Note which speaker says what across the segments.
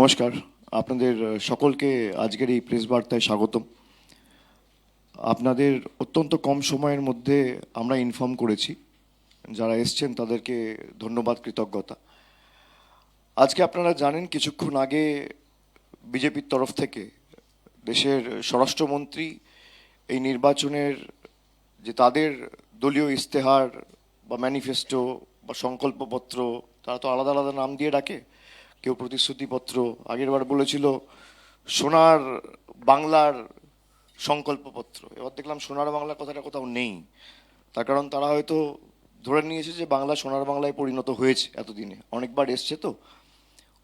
Speaker 1: নমস্কার। আপনাদের সকলকে আজকের এই প্রেস বার্তায় স্বাগতম। আপনাদের অত্যন্ত কম সময়ের মধ্যে আমরা ইনফর্ম করেছি, যারা এসছেন তাদেরকে ধন্যবাদ, কৃতজ্ঞতা। আজকে আপনারা জানেন কিছুক্ষণ আগে বিজেপির তরফ থেকে দেশের স্বরাষ্ট্রমন্ত্রী এই নির্বাচনের যে তাদের দলীয় ইস্তেহার বা ম্যানিফেস্টো বা সংকল্পপত্র, তারা তো আলাদা আলাদা নাম দিয়ে ডাকে। কেউ প্রতিশ্রুতিপত্র, আগেরবার বলেছিল সোনার বাংলার সংকল্পপত্র, এবার দেখলাম সোনার বাংলা কথাটা কোথাও নেই। তার কারণ তারা হয়তো ধরে নিয়েছে যে বাংলা সোনার বাংলায় পরিণত হয়েছে। এতদিনে অনেকবার এসছে তো,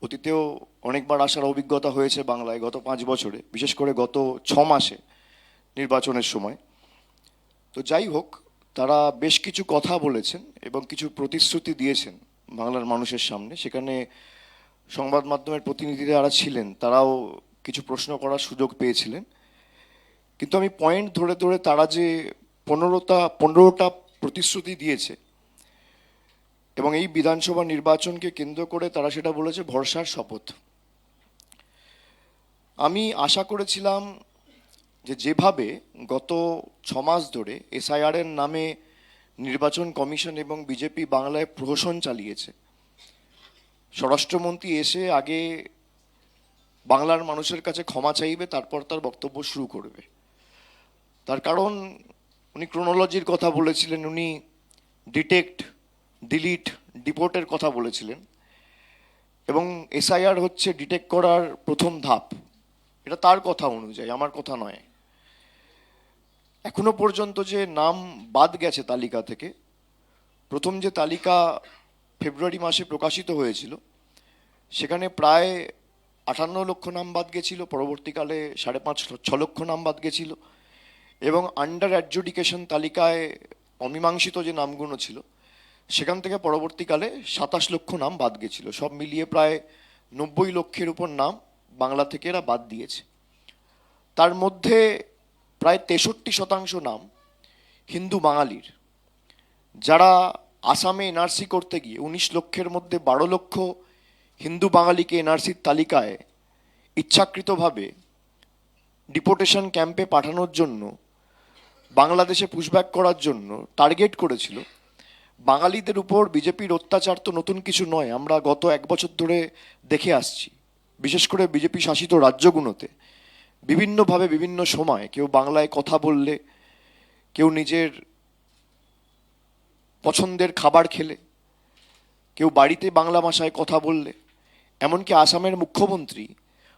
Speaker 1: অতীতেও অনেকবার আসার অভিজ্ঞতা হয়েছে বাংলায় গত 5 বছরে, বিশেষ করে গত 6 মাসে নির্বাচনের সময়। তো যাই হোক, তারা বেশ কিছু কথা বলেছেন এবং কিছু প্রতিশ্রুতি দিয়েছেন বাংলার মানুষের সামনে। সেখানে সংবাদ মাধ্যমের প্রতিনিধিরা যারা ছিলেন তারাও কিছু প্রশ্ন করার সুযোগ পেয়েছিলেন। কিন্তু আমি পয়েন্ট ধরে ধরে তারা যে 15টা প্রতিশ্রুতি দিয়েছে এবং এই বিধানসভা নির্বাচনকে কেন্দ্র করে তারা সেটা বলেছে ভরসার শপথ। আমি আশা করেছিলাম যে যেভাবে গত 6 মাস ধরে এসআইআর এর নামে নির্বাচন কমিশন এবং বিজেপি বাংলায় প্রহসন চালিয়েছে, স্বরাষ্ট্রমন্ত্রী এসে আগে বাংলার মানুষের কাছে ক্ষমা চাইবে, তারপর তার বক্তব্য শুরু করবে। তার কারণ উনি ক্রোনোলজির কথা বলেছিলেন, উনি ডিটেক্ট, ডিলিট, ডিপোর্টের কথা বলেছিলেন এবং এসআইআর হচ্ছে ডিটেক্ট করার প্রথম ধাপ। এটা তার কথা অনুযায়ী, আমার কথা নয়। এখনো পর্যন্ত যে নাম বাদ গেছে তালিকা থেকে, প্রথম যে তালিকা ফেব্রুয়ারি মাসে প্রকাশিত হয়েছিল সেখানে প্রায় 58 লক্ষ নাম বাদ গেছিল, পরবর্তীকালে 5.5-6 লক্ষ নাম বাদ গেছিল এবং আন্ডার অ্যাডজুডিকেশন তালিকায় অমীমাংসিত যে নামগুলো ছিল সেখান থেকে পরবর্তীকালে 27 লক্ষ নাম বাদ গেছিল। সব মিলিয়ে প্রায় 90 লক্ষের উপর নাম বাংলা থেকে এরা বাদ দিয়েছে। তার মধ্যে প্রায় 63% নাম হিন্দু বাঙালির, যারা আসামে এনআরসি করতে গিয়ে 19 লক্ষের মধ্যে 12 লক্ষ হিন্দু বাঙালিকে এনআরসির তালিকায় ইচ্ছাকৃতভাবে ডিপোর্টেশন ক্যাম্পে পাঠানোর জন্য, বাংলাদেশে পুশব্যাক করার জন্য টার্গেট করেছিল। বাঙালিদের উপর বিজেপির অত্যাচার তো নতুন কিছু নয়, আমরা গত 1 বছর ধরে দেখে আসছি। বিশেষ করে বিজেপি শাসিত রাজ্যগুলোতে বিভিন্নভাবে বিভিন্ন সময় কেউ বাংলায় কথা বললে, কেউ নিজের পছন্দের খাবার খেলে, কেউ বাড়িতে বাংলা ভাষায় কথা বললে, এমনকি আসামের মুখ্যমন্ত্রী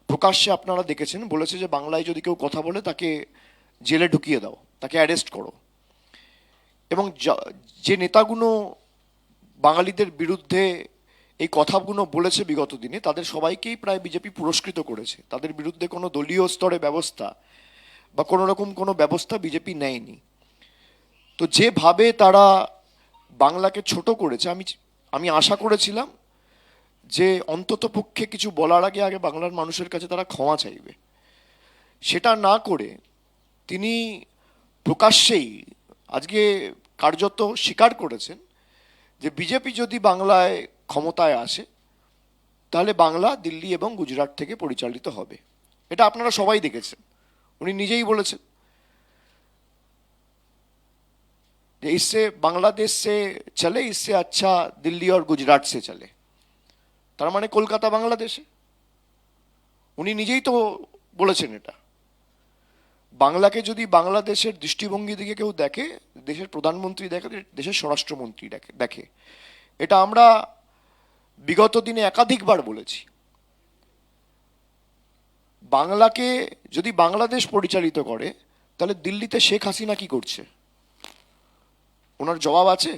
Speaker 1: প্রকাশ্যে আপনারা দেখেছেন বলেছে যে বাংলায় যদি কেউ কথা বলে তাকে জেলে ঢুকিয়ে দাও, তাকে অ্যারেস্ট করো। এবং যে নেতাগুলো বাঙালিদের বিরুদ্ধে এই কথাগুলো বলেছে বিগত দিনে, তাদের সবাইকেই প্রায় বিজেপি পুরস্কৃত করেছে। তাদের বিরুদ্ধে কোনো দলীয় স্তরে ব্যবস্থা বা কোনো রকম কোনো ব্যবস্থা বিজেপি নেয়নি। তো যেভাবে তারা বাংলাকে ছোট করেছে, আমি আশা করেছিলাম যে অন্তত পক্ষে কিছু বলার আগে আগে বাংলার মানুষের কাছে তারা ক্ষমা চাইবে। সেটা না করে তিনি প্রকাশ্যেই আজকে কার্যত স্বীকার করেছেন যে বিজেপি যদি বাংলায় ক্ষমতায় আসে তাহলে বাংলা দিল্লি এবং গুজরাট থেকে পরিচালিত হবে। এটা আপনারা সবাই দেখেছেন, উনি নিজেই বলেছেন যে इससे बांग्लादेश से चले, इससे अच्छा दिल्ली और गुजरात से चले। তার মানে কলকাতা বাংলাদেশে, উনি নিজেই তো বলেছেন এটা। বাংলাকে যদি বাংলাদেশের দৃষ্টিভঙ্গি দিকে কেউ দেখে, দেশের প্রধানমন্ত্রী দেখে, দেশের স্বরাষ্ট্রমন্ত্রী দেখে। এটা আমরা বিগত দিনে একাধিকবার বলেছি। বাংলাকে যদি বাংলাদেশ পরিচালিত করে তাহলে দিল্লিতে শেখ হাসিনা কি করছে, ওনার জবাব আছে?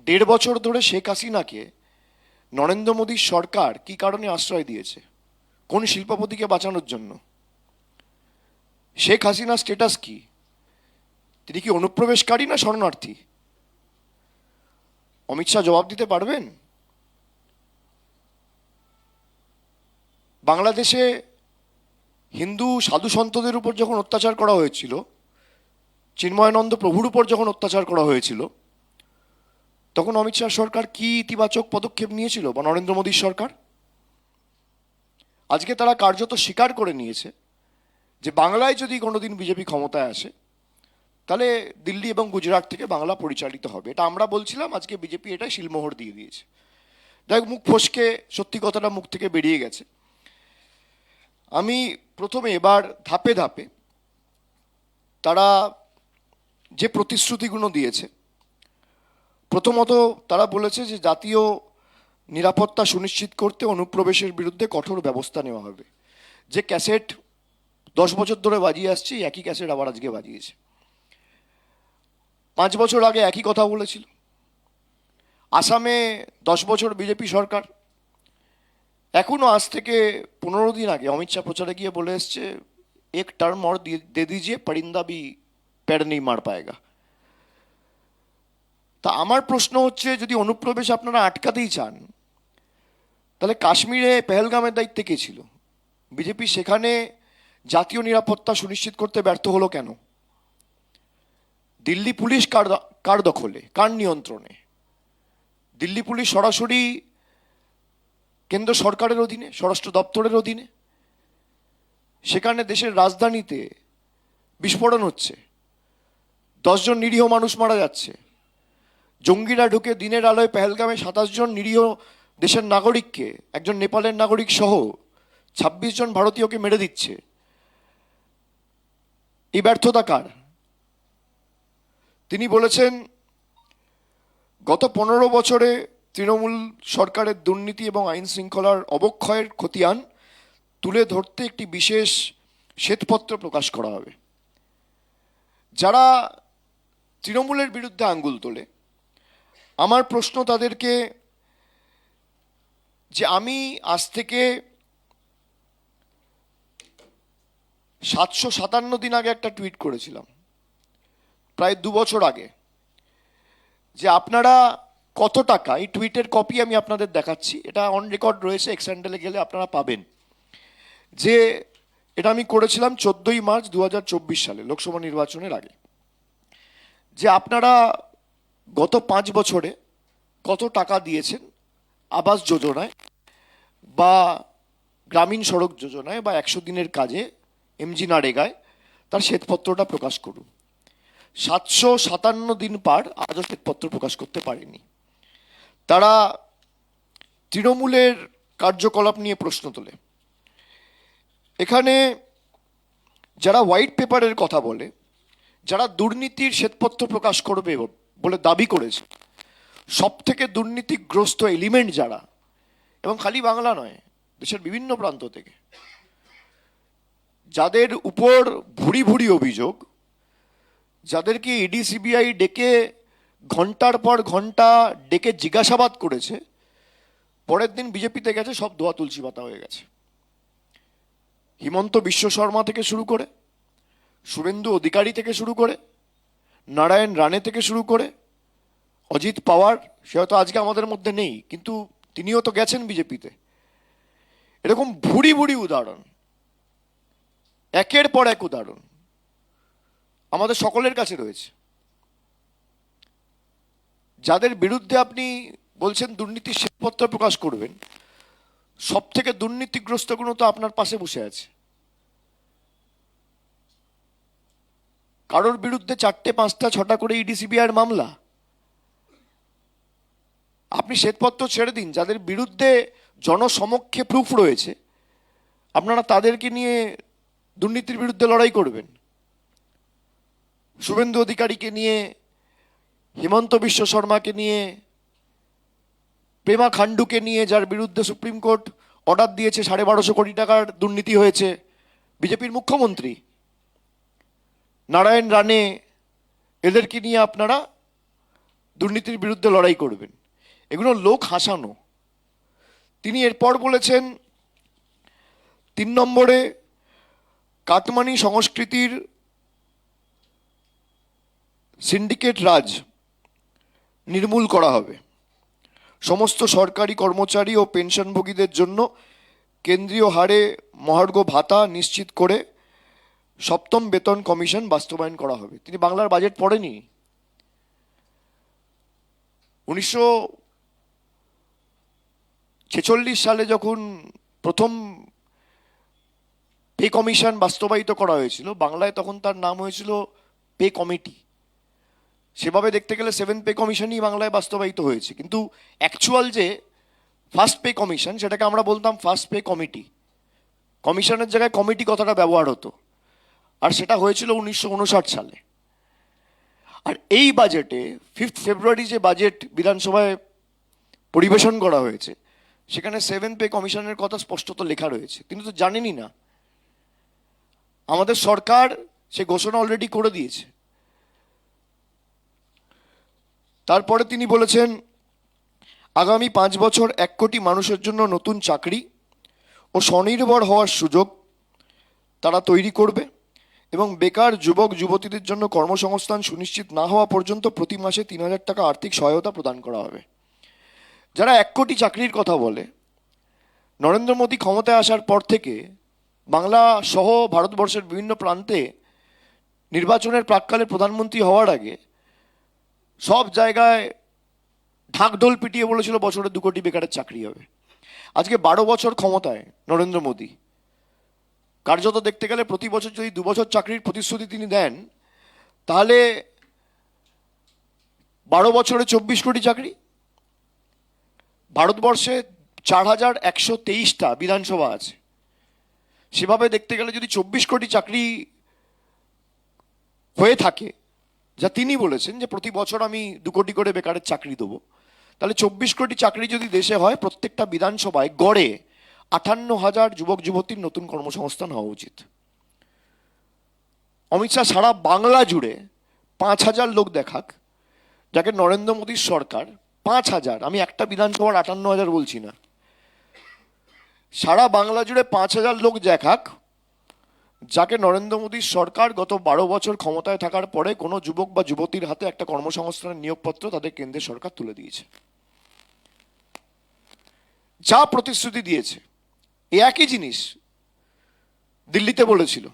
Speaker 1: 1.5 বছর ধরে শেখ হাসিনাকে নরেন্দ্র মোদীর সরকার কি কারণে আশ্রয় দিয়েছে? কোন শিল্পপতিকে বাঁচানোর জন্য? শেখ হাসিনার স্ট্যাটাস কি? তিনি কি অনুপ্রবেশকারী না শরণার্থী? অমিত শাহ জবাব দিতে পারবেন? বাংলাদেশে হিন্দু সাধু সন্তদের উপর যখন অত্যাচার করা হয়েছিল, চিন্ময়ানন্দ প্রভুর উপর যখন অত্যাচার করা হয়েছিল, তখন অমিত শাহ সরকার কি ইতিবাচক পদক্ষেপ নিয়েছিল বা নরেন্দ্র মোদীর সরকার? আজকে তারা কার্যত স্বীকার করে নিয়েছে যে বাংলায় যদি কোনোদিন বিজেপি ক্ষমতায় আসে তাহলে দিল্লি এবং গুজরাট থেকে বাংলা পরিচালিত হবে। এটা আমরা বলছিলাম, আজকে বিজেপি এটা শিলমোহর দিয়ে দিয়েছে। যাই হোক, মুখ ফসকে সত্যি কথাটা মুখ থেকে বেরিয়ে গেছে। আমি প্রথমে এবার ধাপে ধাপে তারা যে প্রতিশ্রুতিগুলো দিয়েছে, প্রথমত তারা বলেছে যে জাতীয় নিরাপত্তা সুনিশ্চিত করতে অনুপ্রবেশের বিরুদ্ধে কঠোর ব্যবস্থা নেওয়া হবে। যে ক্যাসেট 10 বছর ধরে বাজিয়ে আসছে, একই ক্যাসেট আবার আজকে বাজিয়েছে। 5 বছর আগে একই কথা বলেছিল। আসামে 10 বছর বিজেপি সরকার, এখনো আজ থেকে 15 দিন আগে অমিত শাহ প্রচারে গিয়ে বলে এসছে, এক টার্ম और दे दीजिए परिंदा भी पैर नहीं मार पाएगा। তা আমার প্রশ্ন হচ্ছে, যদি অনুপ্রবেশ আপনারা আটকাতেই চান, তাহলে কাশ্মীরে পেহেলগামের দায়িত্বে কে ছিল? বিজেপি সেখানে জাতীয় নিরাপত্তা সুনিশ্চিত করতে ব্যর্থ হলো কেন? দিল্লি পুলিশ কার দখলে, কার নিয়ন্ত্রণে? দিল্লি পুলিশ সরাসরি কেন্দ্র সরকারের অধীনে, স্বরাষ্ট্র দপ্তরের অধীনে। সেখানে দেশের রাজধানীতে বিস্ফোরণ হচ্ছে, 10 জন নিরীহ মানুষ মারা যাচ্ছে। জঙ্গিরা ঢুকে দিনের আলোয় পেহেলগামে 27 জন নিরীহ দেশের নাগরিককে, একজন নেপালের নাগরিক সহ 26 জন ভারতীয়কে মেরে দিচ্ছে। এই ব্যর্থতা কার? তিনি বলেছেন গত 15 বছরে তৃণমূল সরকারের দুর্নীতি এবং আইন শৃঙ্খলার অবক্ষয়ের খতিয়ান তুলে ধরতে একটি বিশেষ শ্বেতপত্র প্রকাশ করা হবে। যারা তৃণমূলের বিরুদ্ধে আঙ্গুল তোলে, আমার প্রশ্ন তাদেরকে যে আমি আজ থেকে 757 দিন আগে একটা টুইট করেছিলাম, প্রায় 2 বছর আগে, যে আপনারা কত টাকা, এই টুইটের কপি আমি আপনাদের দেখাচ্ছি, এটা অন রেকর্ড রয়েছে, এক্স হ্যান্ডেলে গেলে আপনারা পাবেন, যে এটা আমি করেছিলাম 14ই মার্চ 2024 সালে লোকসভা নির্বাচনের আগে, যে আপনারা গত 5 বছরে কত টাকা দিয়েছেন আবাস যোজনায় বা গ্রামীণ সড়ক যোজনায় বা 100 দিনের কাজে, এমজি নারেগায়, তার শ্বেতপত্রটা প্রকাশ করুন। 757 দিন পার, আজও শ্বেতপত্র প্রকাশ করতে পারেনি। তারা তৃণমূলের কার্যকলাপ নিয়ে প্রশ্ন তোলে। এখানে যারা হোয়াইট পেপারের কথা বলে, যারা দুর্নীতির শ্বেতপত্র প্রকাশ করবে বলে দাবি করেছে, সব থেকে দুর্নীতিগ্রস্ত এলিমেন্ট যারা, এবং খালি বাংলা নয়, দেশের বিভিন্ন প্রান্ত থেকে, যাদের উপর ভুরি ভুরি অভিযোগ, যাদেরকে ইডি সিবিআই ডেকে ঘন্টার পর ঘন্টা ডেকে জিজ্ঞাসাবাদ করেছে, পরের দিন বিজেপিতে গেছে, সব দোয়া তুলসী পাতা হয়ে গেছে। হিমন্ত বিশ্ব শর্মা থেকে শুরু করে, শুভেন্দু অধিকারী থেকে শুরু করে, নারায়ণ রানে থেকে শুরু করে, অজিত পাওয়ার, সে হয়তো আজকে আমাদের মধ্যে নেই, কিন্তু তিনিও তো গেছেন বিজেপিতে। এরকম ভুরি ভুরি উদাহরণ, একের পর এক উদাহরণ আমাদের সকলের কাছে রয়েছে। যাদের বিরুদ্ধে আপনি বলছেন দুর্নীতির শ্বেতপত্র প্রকাশ করবেন, সব থেকে দুর্নীতিগ্রস্তগুলো তো আপনার পাশে বসে আছে। কারোর বিরুদ্ধে 4টে 5টা 6টা করে ইডি সিবিআইয়ের মামলা। আপনি শ্বেতপত্র ছেড়ে দিন, যাদের বিরুদ্ধে জনসমক্ষে প্রুফ রয়েছে, আপনারা তাদেরকে নিয়ে দুর্নীতির বিরুদ্ধে লড়াই করবেন। শুভেন্দু অধিকারীকে নিয়ে, হিমন্ত বিশ্ব শর্মাকে নিয়ে, প্রেমা খান্ডুকে নিয়ে, যার বিরুদ্ধে সুপ্রিম কোর্ট অর্ডার দিয়েছে 1250 কোটি টাকার দুর্নীতি হয়েছে, বিজেপির মুখ্যমন্ত্রী নারায়ণ রানে, এদেরকে নিয়ে আপনারা দুর্নীতির বিরুদ্ধে লড়াই করবেন। এগুলো লোক হাসানো। তিনি এরপর বলেছেন 3 নম্বরে, কাটমানি সংস্কৃতির সিন্ডিকেট রাজ নির্মূল করা হবে। সমস্ত সরকারি কর্মচারী ও পেনশনভোগীদের জন্য কেন্দ্রীয় হারে মহার্ঘ ভাতা নিশ্চিত করে 7ম বেতন কমিশন বাস্তবায়ন করা হবে। তিনি বাংলার বাজেট পড়েনি। 1946 সালে যখন প্রথম পে কমিশন বাস্তবায়িত করা হয়েছিল, বাংলায় তখন তার নাম হয়েছিল পে কমিটি। সেভাবে দেখতে গেলে 7th পে কমিশনই বাংলায় বাস্তবায়িত হয়েছে, কিন্তু অ্যাকচুয়াল যে ফার্স্ট পে কমিশন সেটাকে আমরা বলতাম ফার্স্ট পে কমিটি। কমিশনের জায়গায় কমিটি কথাটা ব্যবহার হতো, আর সেটা হয়েছিল 1959 সালে। আর এই বাজেটে 5 ফেব্রুয়ারি যে বাজেট বিধানসভায় পরিবেশন করা হয়েছে সেখানে 7th পে কমিশনের কথা স্পষ্টত লেখা রয়েছে। তিনি তো জানেনই না। আমাদের সরকার সে ঘোষণা অলরেডি করে দিয়েছে। তারপরে তিনি বলেছেন আগামী 5 বছর 1 কোটি মানুষের জন্য নতুন চাকরি ও স্বনির্ভর হওয়ার সুযোগ তারা তৈরি করবে এবং বেকার যুবক যুবতীদের জন্য কর্মসংস্থান সুনিশ্চিত না হওয়া পর্যন্ত প্রতি মাসে 3,000 টাকা আর্থিক সহায়তা প্রদান করা হবে। যারা 1 কোটি চাকরির কথা বলে, নরেন্দ্র মোদী ক্ষমতায় আসার পর থেকে বাংলা সহ ভারতবর্ষের বিভিন্ন প্রান্তে নির্বাচনের প্রাক্কালে প্রধানমন্ত্রী হওয়ার আগে সব জায়গায় ঢাকঢোল পিটিয়ে বলেছিল বছরে 2 কোটি বেকারের চাকরি হবে। আজকে 12 বছর ক্ষমতায় নরেন্দ্র মোদী, কার্যত দেখতে গেলে প্রতি বছর যদি 2 বছর চাকরির প্রতিশ্রুতি তিনি দেন, তাহলে 12 বছরে 24 কোটি চাকরি। ভারতবর্ষে 4,123টা বিধানসভা আছে, সেভাবে দেখতে গেলে যদি 24 কোটি চাকরি হয়ে থাকে, যা তিনি বলেছেন যে প্রতি বছর আমি 2 কোটি করে বেকারের চাকরি দেবো, তাহলে 24 কোটি চাকরি যদি দেশে হয়, প্রত্যেকটা বিধানসভায় গড়ে 58,000 যুবক যুবতীর নতুন কর্মসংস্থান হওয়া উচিত। অমিত শাহ সারা বাংলা জুড়ে 5,000 লোক দেখাক, যাকে নরেন্দ্র মোদীর সরকার 5,000, আমি একটা বিধানসভার 58,000 বলছি না, সারা বাংলা জুড়ে 5,000 লোক দেখাক যাকে নরেন্দ্র মোদীর সরকার গত 12 বছর ক্ষমতায় থাকার পরে কোনো যুবক বা যুবতীর হাতে একটা কর্মসংস্থানের নিয়োগপত্র তাদের কেন্দ্রের সরকার তুলে দিয়েছে। যা প্রতিশ্রুতি দিয়েছে এই একই জিনিস দিল্লিতে বলেছিল,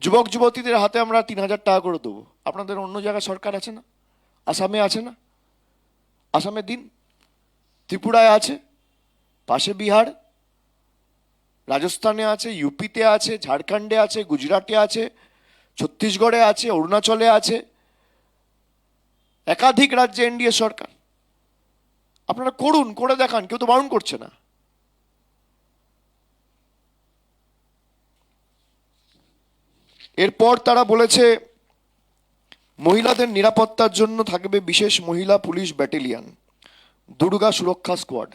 Speaker 1: যুবক যুবতীদের হাতে আমরা 3,000 টাকা করে দেবো। আপনাদের অন্য জায়গায় সরকার আছে না? আসামে আছে না? আসামে দিন। ত্রিপুরায় আছে, পাশে বিহার, রাজস্থানে আছে, ইউপিতে আছে, ঝাড়খণ্ডে আছে, গুজরাটে আছে, ছত্তিশগড়ে আছে, অরুণাচলে আছে, একাধিক রাজ্যে এনডিএ সরকার। আপনারা করুন, করে দেখান, কেউ তো বারণ করছে না। এরপর তারা বলেছে মহিলাদের নিরাপত্তার জন্য থাকবে বিশেষ মহিলা পুলিশ ব্যাটালিয়ন, দুর্গা সুরক্ষা স্কোয়াড।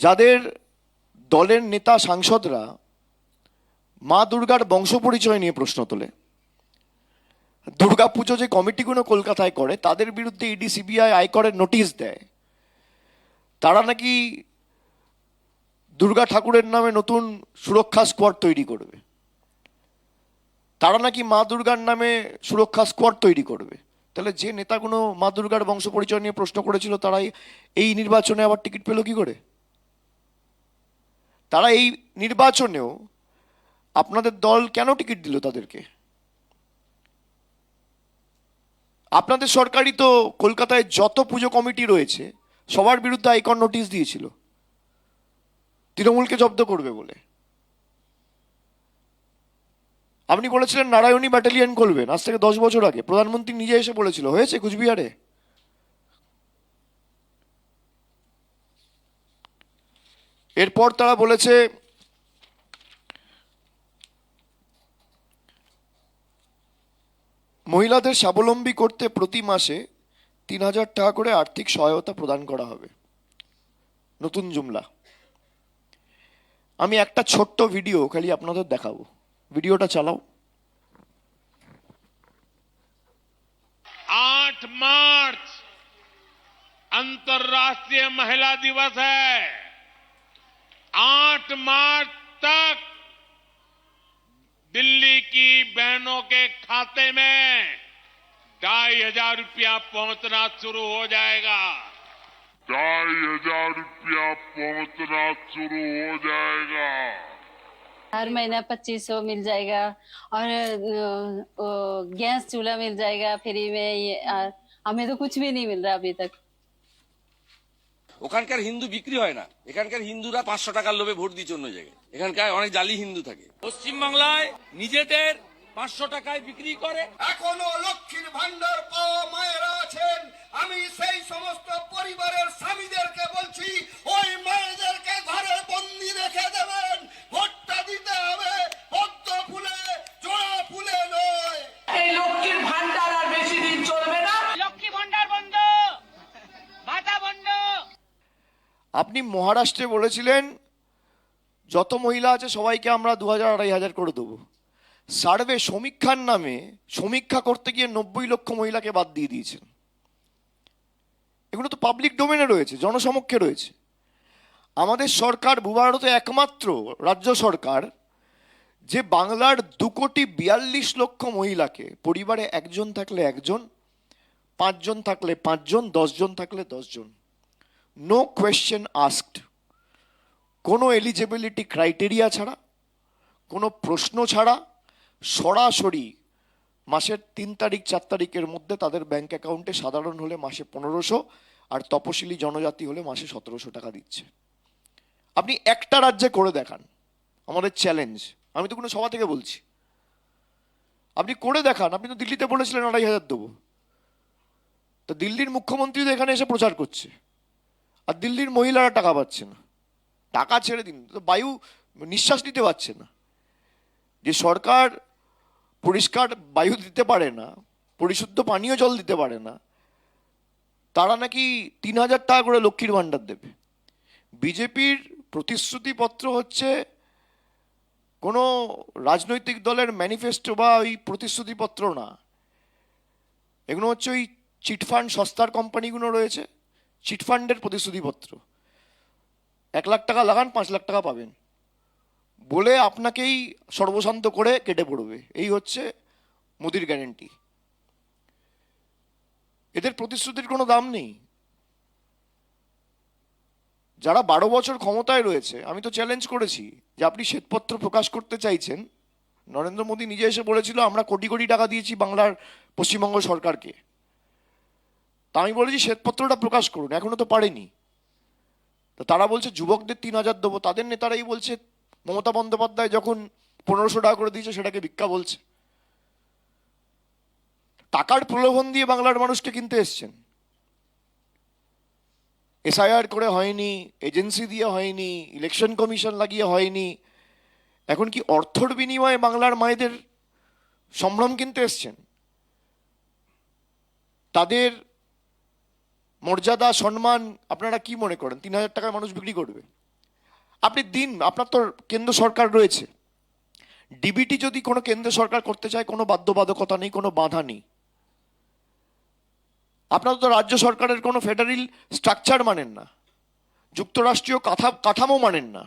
Speaker 1: যাদের দলের নেতা সাংসদরা মা দুর্গার বংশ পরিচয় নিয়ে প্রশ্ন তোলে, দুর্গাপুজো যে কমিটিগুলো কলকাতায় করে তাদের বিরুদ্ধে ইডি সিবিআই আয়করের নোটিশ দেয়, তারা নাকি দুর্গা ঠাকুরের নামে নতুন সুরক্ষা স্কোয়াড তৈরি করবে, তারা নাকি মা দুর্গার নামে সুরক্ষা স্কোয়াড তৈরি করবে। তাহলে যে নেতাগুলো মা দুর্গার বংশ পরিচয় নিয়ে প্রশ্ন করেছিল তারাই এই নির্বাচনে আবার টিকিট পেল কি করে? তারা এই নির্বাচনেও আপনাদের দল কেন টিকিট দিল তাদেরকে? আপনাদের সরকারই তো কলকাতায় যত পুজো কমিটি রয়েছে সবার বিরুদ্ধে আইকর নোটিশ দিয়েছিল তৃণমূলকে জব্দ করবে বলে। আপনি বলেছিলেন নারায়ণী ব্যাটালিয়ন করবেন আজ থেকে 10 বছর আগে, প্রধানমন্ত্রী নিজে এসে বলেছিল, হয়েছে কুচবিহারে। এরপর তারা বলেছে মহিলাদের স্বাবলম্বী করতে প্রতি মাসে 3,000 টাকা করে আর্থিক সহায়তা প্রদান করা হবে। নতুন জুমলা। আমি একটা ছোট্ট ভিডিও খালি আপনাদের দেখাবো, ভিডিওটা চালাও।
Speaker 2: 8 मार्च अंतर्राष्ट्रीय महिला दिवस है। 8 मार्च तक दिल्ली की बहनों के खाते में 2,500 रुपया पहुंचना शुरू हो जाएगा।
Speaker 3: 2,500 रुपया पहुंचना शुरू हो जाएगा।
Speaker 4: हर महीना 2,500 मिल जाएगा और गैस चूल्हा मिल जाएगा फ्री में। ये हमें तो कुछ भी नहीं मिल रहा अभी तक।
Speaker 5: ওখানকার হিন্দু বিক্রি হয় না, এখানকার হিন্দুরা 500 টাকার লোভে ভোট দিচ্ছে অন্য জায়গায়। এখানকার অনেক জালি হিন্দু থাকে। পশ্চিমবাংলায় নিজেদের 500 টাকায় বিক্রি করে।
Speaker 6: এখনো লক্ষ্মীর ভান্ডার পাওয়া মায়েরা আছেন, আমি সেই সমস্ত পরিবারের স্বামীদেরকে বলছি, ওই মায়েদেরকে ঘরে বন্দি রেখে দেবেন। ভোটটা দিতে হবে পদ্ম ফুলে, জোড়া ফুলে নয়।
Speaker 7: এই লক্ষ্মীর ভান্ডার আর বেশি দিন চলবে না। লক্ষ্মী ভান্ডার বন্ধ, ভাতা বন্ধ।
Speaker 1: আপনি মহারাষ্ট্রে বলেছিলেন যত মহিলা আছে সবাইকে আমরা 2000-2500 করে দেবো। সার্ভে সমীক্ষার নামে সমীক্ষা করতে গিয়ে 90 লক্ষ মহিলাকে বাদ দিয়ে দিয়েছেন। এগুলো তো পাবলিক ডোমেনে রয়েছে, জনসমক্ষে রয়েছে। আমাদের সরকার ভূভারতে একমাত্র রাজ্য সরকার যে বাংলার 2,42,00,000 মহিলাকে, পরিবারে একজন থাকলে একজন, 5 জন থাকলে 5 জন, 10 জন থাকলে 10 জন, নো কোয়েশ্চেন আস্কড, কোনো এলিজিবিলিটি ক্রাইটেরিয়া ছাড়া, কোনো প্রশ্ন ছাড়া সরাসরি মাসের 3 তারিখ 4 তারিখের মধ্যে তাদের ব্যাংক অ্যাকাউন্টে সাধারণ হলে মাসে 1500 আর তপশিলি জনজাতি হলে মাসে 1700 টাকা দিচ্ছে। আপনি একটা রাজ্যে করে দেখান, আমাদের চ্যালেঞ্জ। আমি তো কোনো সভা থেকে বলছি, আপনি করে দেখান। আপনি তো দিল্লিতে বলেছিলেন 2500 দেবো, তো দিল্লির মুখ্যমন্ত্রী তো এখানে এসে প্রচার করছে, আর দিল্লির মহিলারা টাকা পাচ্ছে না। টাকা ছেড়ে দিন, তো বায়ু নিঃশ্বাস নিতে পারছে না। যে সরকার পরিষ্কার বায়ু দিতে পারে না, পরিশুদ্ধ পানীয় জল দিতে পারে না, তারা নাকি 3000 টাকা করে লক্ষ্মীর ভাণ্ডার দেবে। বিজেপির প্রতিশ্রুতিপত্র হচ্ছে কোনো রাজনৈতিক দলের ম্যানিফেস্টো বা ওই প্রতিশ্রুতিপত্র না, এগুলো হচ্ছে ওই চিটফান্ড সস্তার কোম্পানিগুলো রয়েছে, চিটফান্ডের প্রতিশ্রুতিপত্র। 1 লাখ টাকা লাগান 5 লাখ টাকা পাবেন বলে আপনাকেই সর্বশান্ত করে কেটে পড়বে। এই হচ্ছে মোদির গ্যারেন্টি। এদের প্রতিশ্রুতির কোনো দাম নেই। যারা 12 বছর ক্ষমতায় রয়েছে, আমি তো চ্যালেঞ্জ করেছি যে আপনি শ্বেতপত্র প্রকাশ করতে চাইছেন। নরেন্দ্র মোদী নিজে এসে বলেছিল আমরা কোটি কোটি টাকা দিয়েছি বাংলার পশ্চিমবঙ্গ সরকারকে। তা আমি বলেছি শ্বেতপত্রটা প্রকাশ করুন, এখনো তো পারেনি। তো তারা বলছে যুবকদের 3000 দেবো, তাদের নেতারাই বলছে মমতা বন্দ্যোপাধ্যায় যখন 1500 টাকা করে দিয়েছে সেটাকে ভিক্ষা বলছে। টাকার প্রলোভন দিয়ে বাংলার মানুষকে কিনতে এসছেন। এসআইআর করে হয়নি, এজেন্সি দিয়ে হয়নি, ইলেকশন কমিশন লাগিয়ে হয়নি, এখন কি অর্থর বিনিময়ে বাংলার মায়েদের সম্ভ্রম কিনতে এসছেন? তাদের মর্যাদা সম্মান আপনারা কি মনে করেন 3000 টাকায় মানুষ বিক্রি করবে? আপনি দিন, আপনার তো কেন্দ্র সরকার রয়েছে। ডিবিটি যদি কোনো কেন্দ্র সরকার করতে চায় কোনো বাধ্যবাধকতা নেই, কোনো বাধা নেই। আপনারা তো রাজ্য সরকারের কোনো ফেডারেল স্ট্রাকচার মানেন না, যুক্তরাষ্ট্রীয় কাঠামো মানেন না।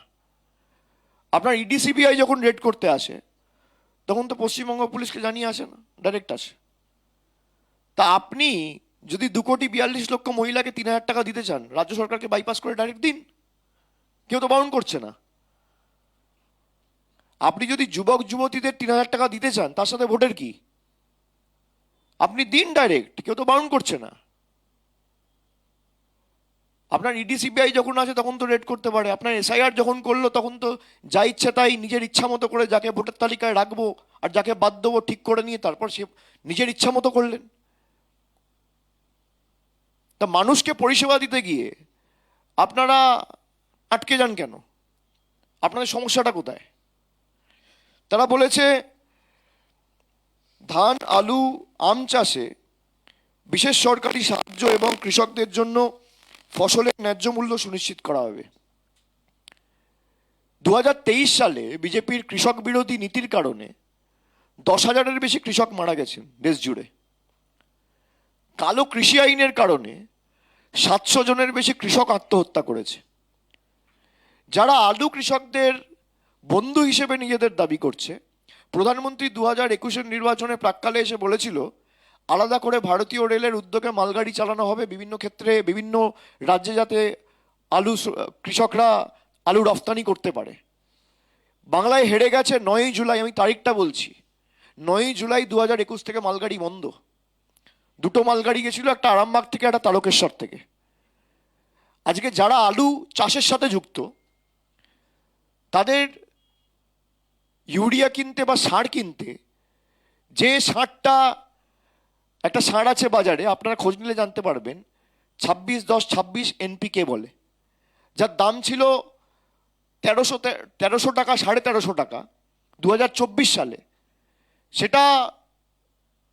Speaker 1: আপনার ইডিসিবিআই যখন রেড করতে আসে তখন তো পশ্চিমবঙ্গ পুলিশকে জানিয়ে আসে না, ডাইরেক্ট আসে। তা আপনি যদি 2,42,00,000 মহিলাকে 3000 টাকা দিতে চান, রাজ্য সরকারকে বাইপাস করে ডাইরেক্ট দিন, কেউ তো বারণ করছে না। আপনি যদি যুবক যুবতীদের 3000 টাকা দিতে চান, তার সাথে ভোটের কি? আপনি দিন ডাইরেক্ট, কেউ তো বারণ করছে না। আপনার ইডিসিবিআই যখন আসে তখন তো রেড করতে পারে, আপনার এসআইআর যখন করলো তখন তো যা ইচ্ছা তাই নিজের ইচ্ছা মতো করে যাকে ভোটের তালিকায় রাখবো আর যাকে বাদ দেবো ঠিক করে নিয়ে তারপর সে নিজের ইচ্ছা মতো করলেন। তা মানুষকে পরিষেবা দিতে গিয়ে আপনারা আটকে যান কেন? আপনাদের সমস্যাটা কোথায়? তারা বলেছে ধান, আলু, আম চাষে বিশেষ সরকারি সাহায্য এবং কৃষকদের জন্য ফসলের ন্যায্য মূল্য সুনিশ্চিত করা হবে। 2023 সালে বিজেপির কৃষক বিরোধী নীতির কারণে 10,000-এর বেশি কৃষক মারা গেছেন দেশ জুড়ে। কালো কৃষি আইনের কারণে 700 জনের বেশি কৃষক আত্মহত্যা করেছে। যারা আলু কৃষকদের বন্ধু হিসেবে নিজেদের দাবি করছে, প্রধানমন্ত্রী 2021-এর নির্বাচনে প্রাক্কালে এসে বলেছিল আলাদা করে ভারতীয় রেলের উদ্যোগে মালগাড়ি চালানো হবে বিভিন্ন ক্ষেত্রে, বিভিন্ন রাজ্যে, যাতে কৃষকরা আলু রফতানি করতে পারে। বাংলায় হেরে গেছে 9ই জুলাই, আমি তারিখটা বলছি, 9ই জুলাই 2021 থেকে মালগাড়ি বন্ধ। 2টো মালগাড়ি গেছিল, একটা আরামবাগ থেকে, একটা তারকেশ্বর থেকে। আজকে যারা আলু চাষের সাথে যুক্ত, তাদের ইউরিয়া কিনতে বা সার কিনতে, যে সারটা, একটা সার আছে বাজারে, আপনারা খোঁজ নিলে জানতে পারবেন, 26-10-26 NPK বলে, যার দাম ছিল 1300 টাকা, 1350 টাকা 2024 সালে, সেটা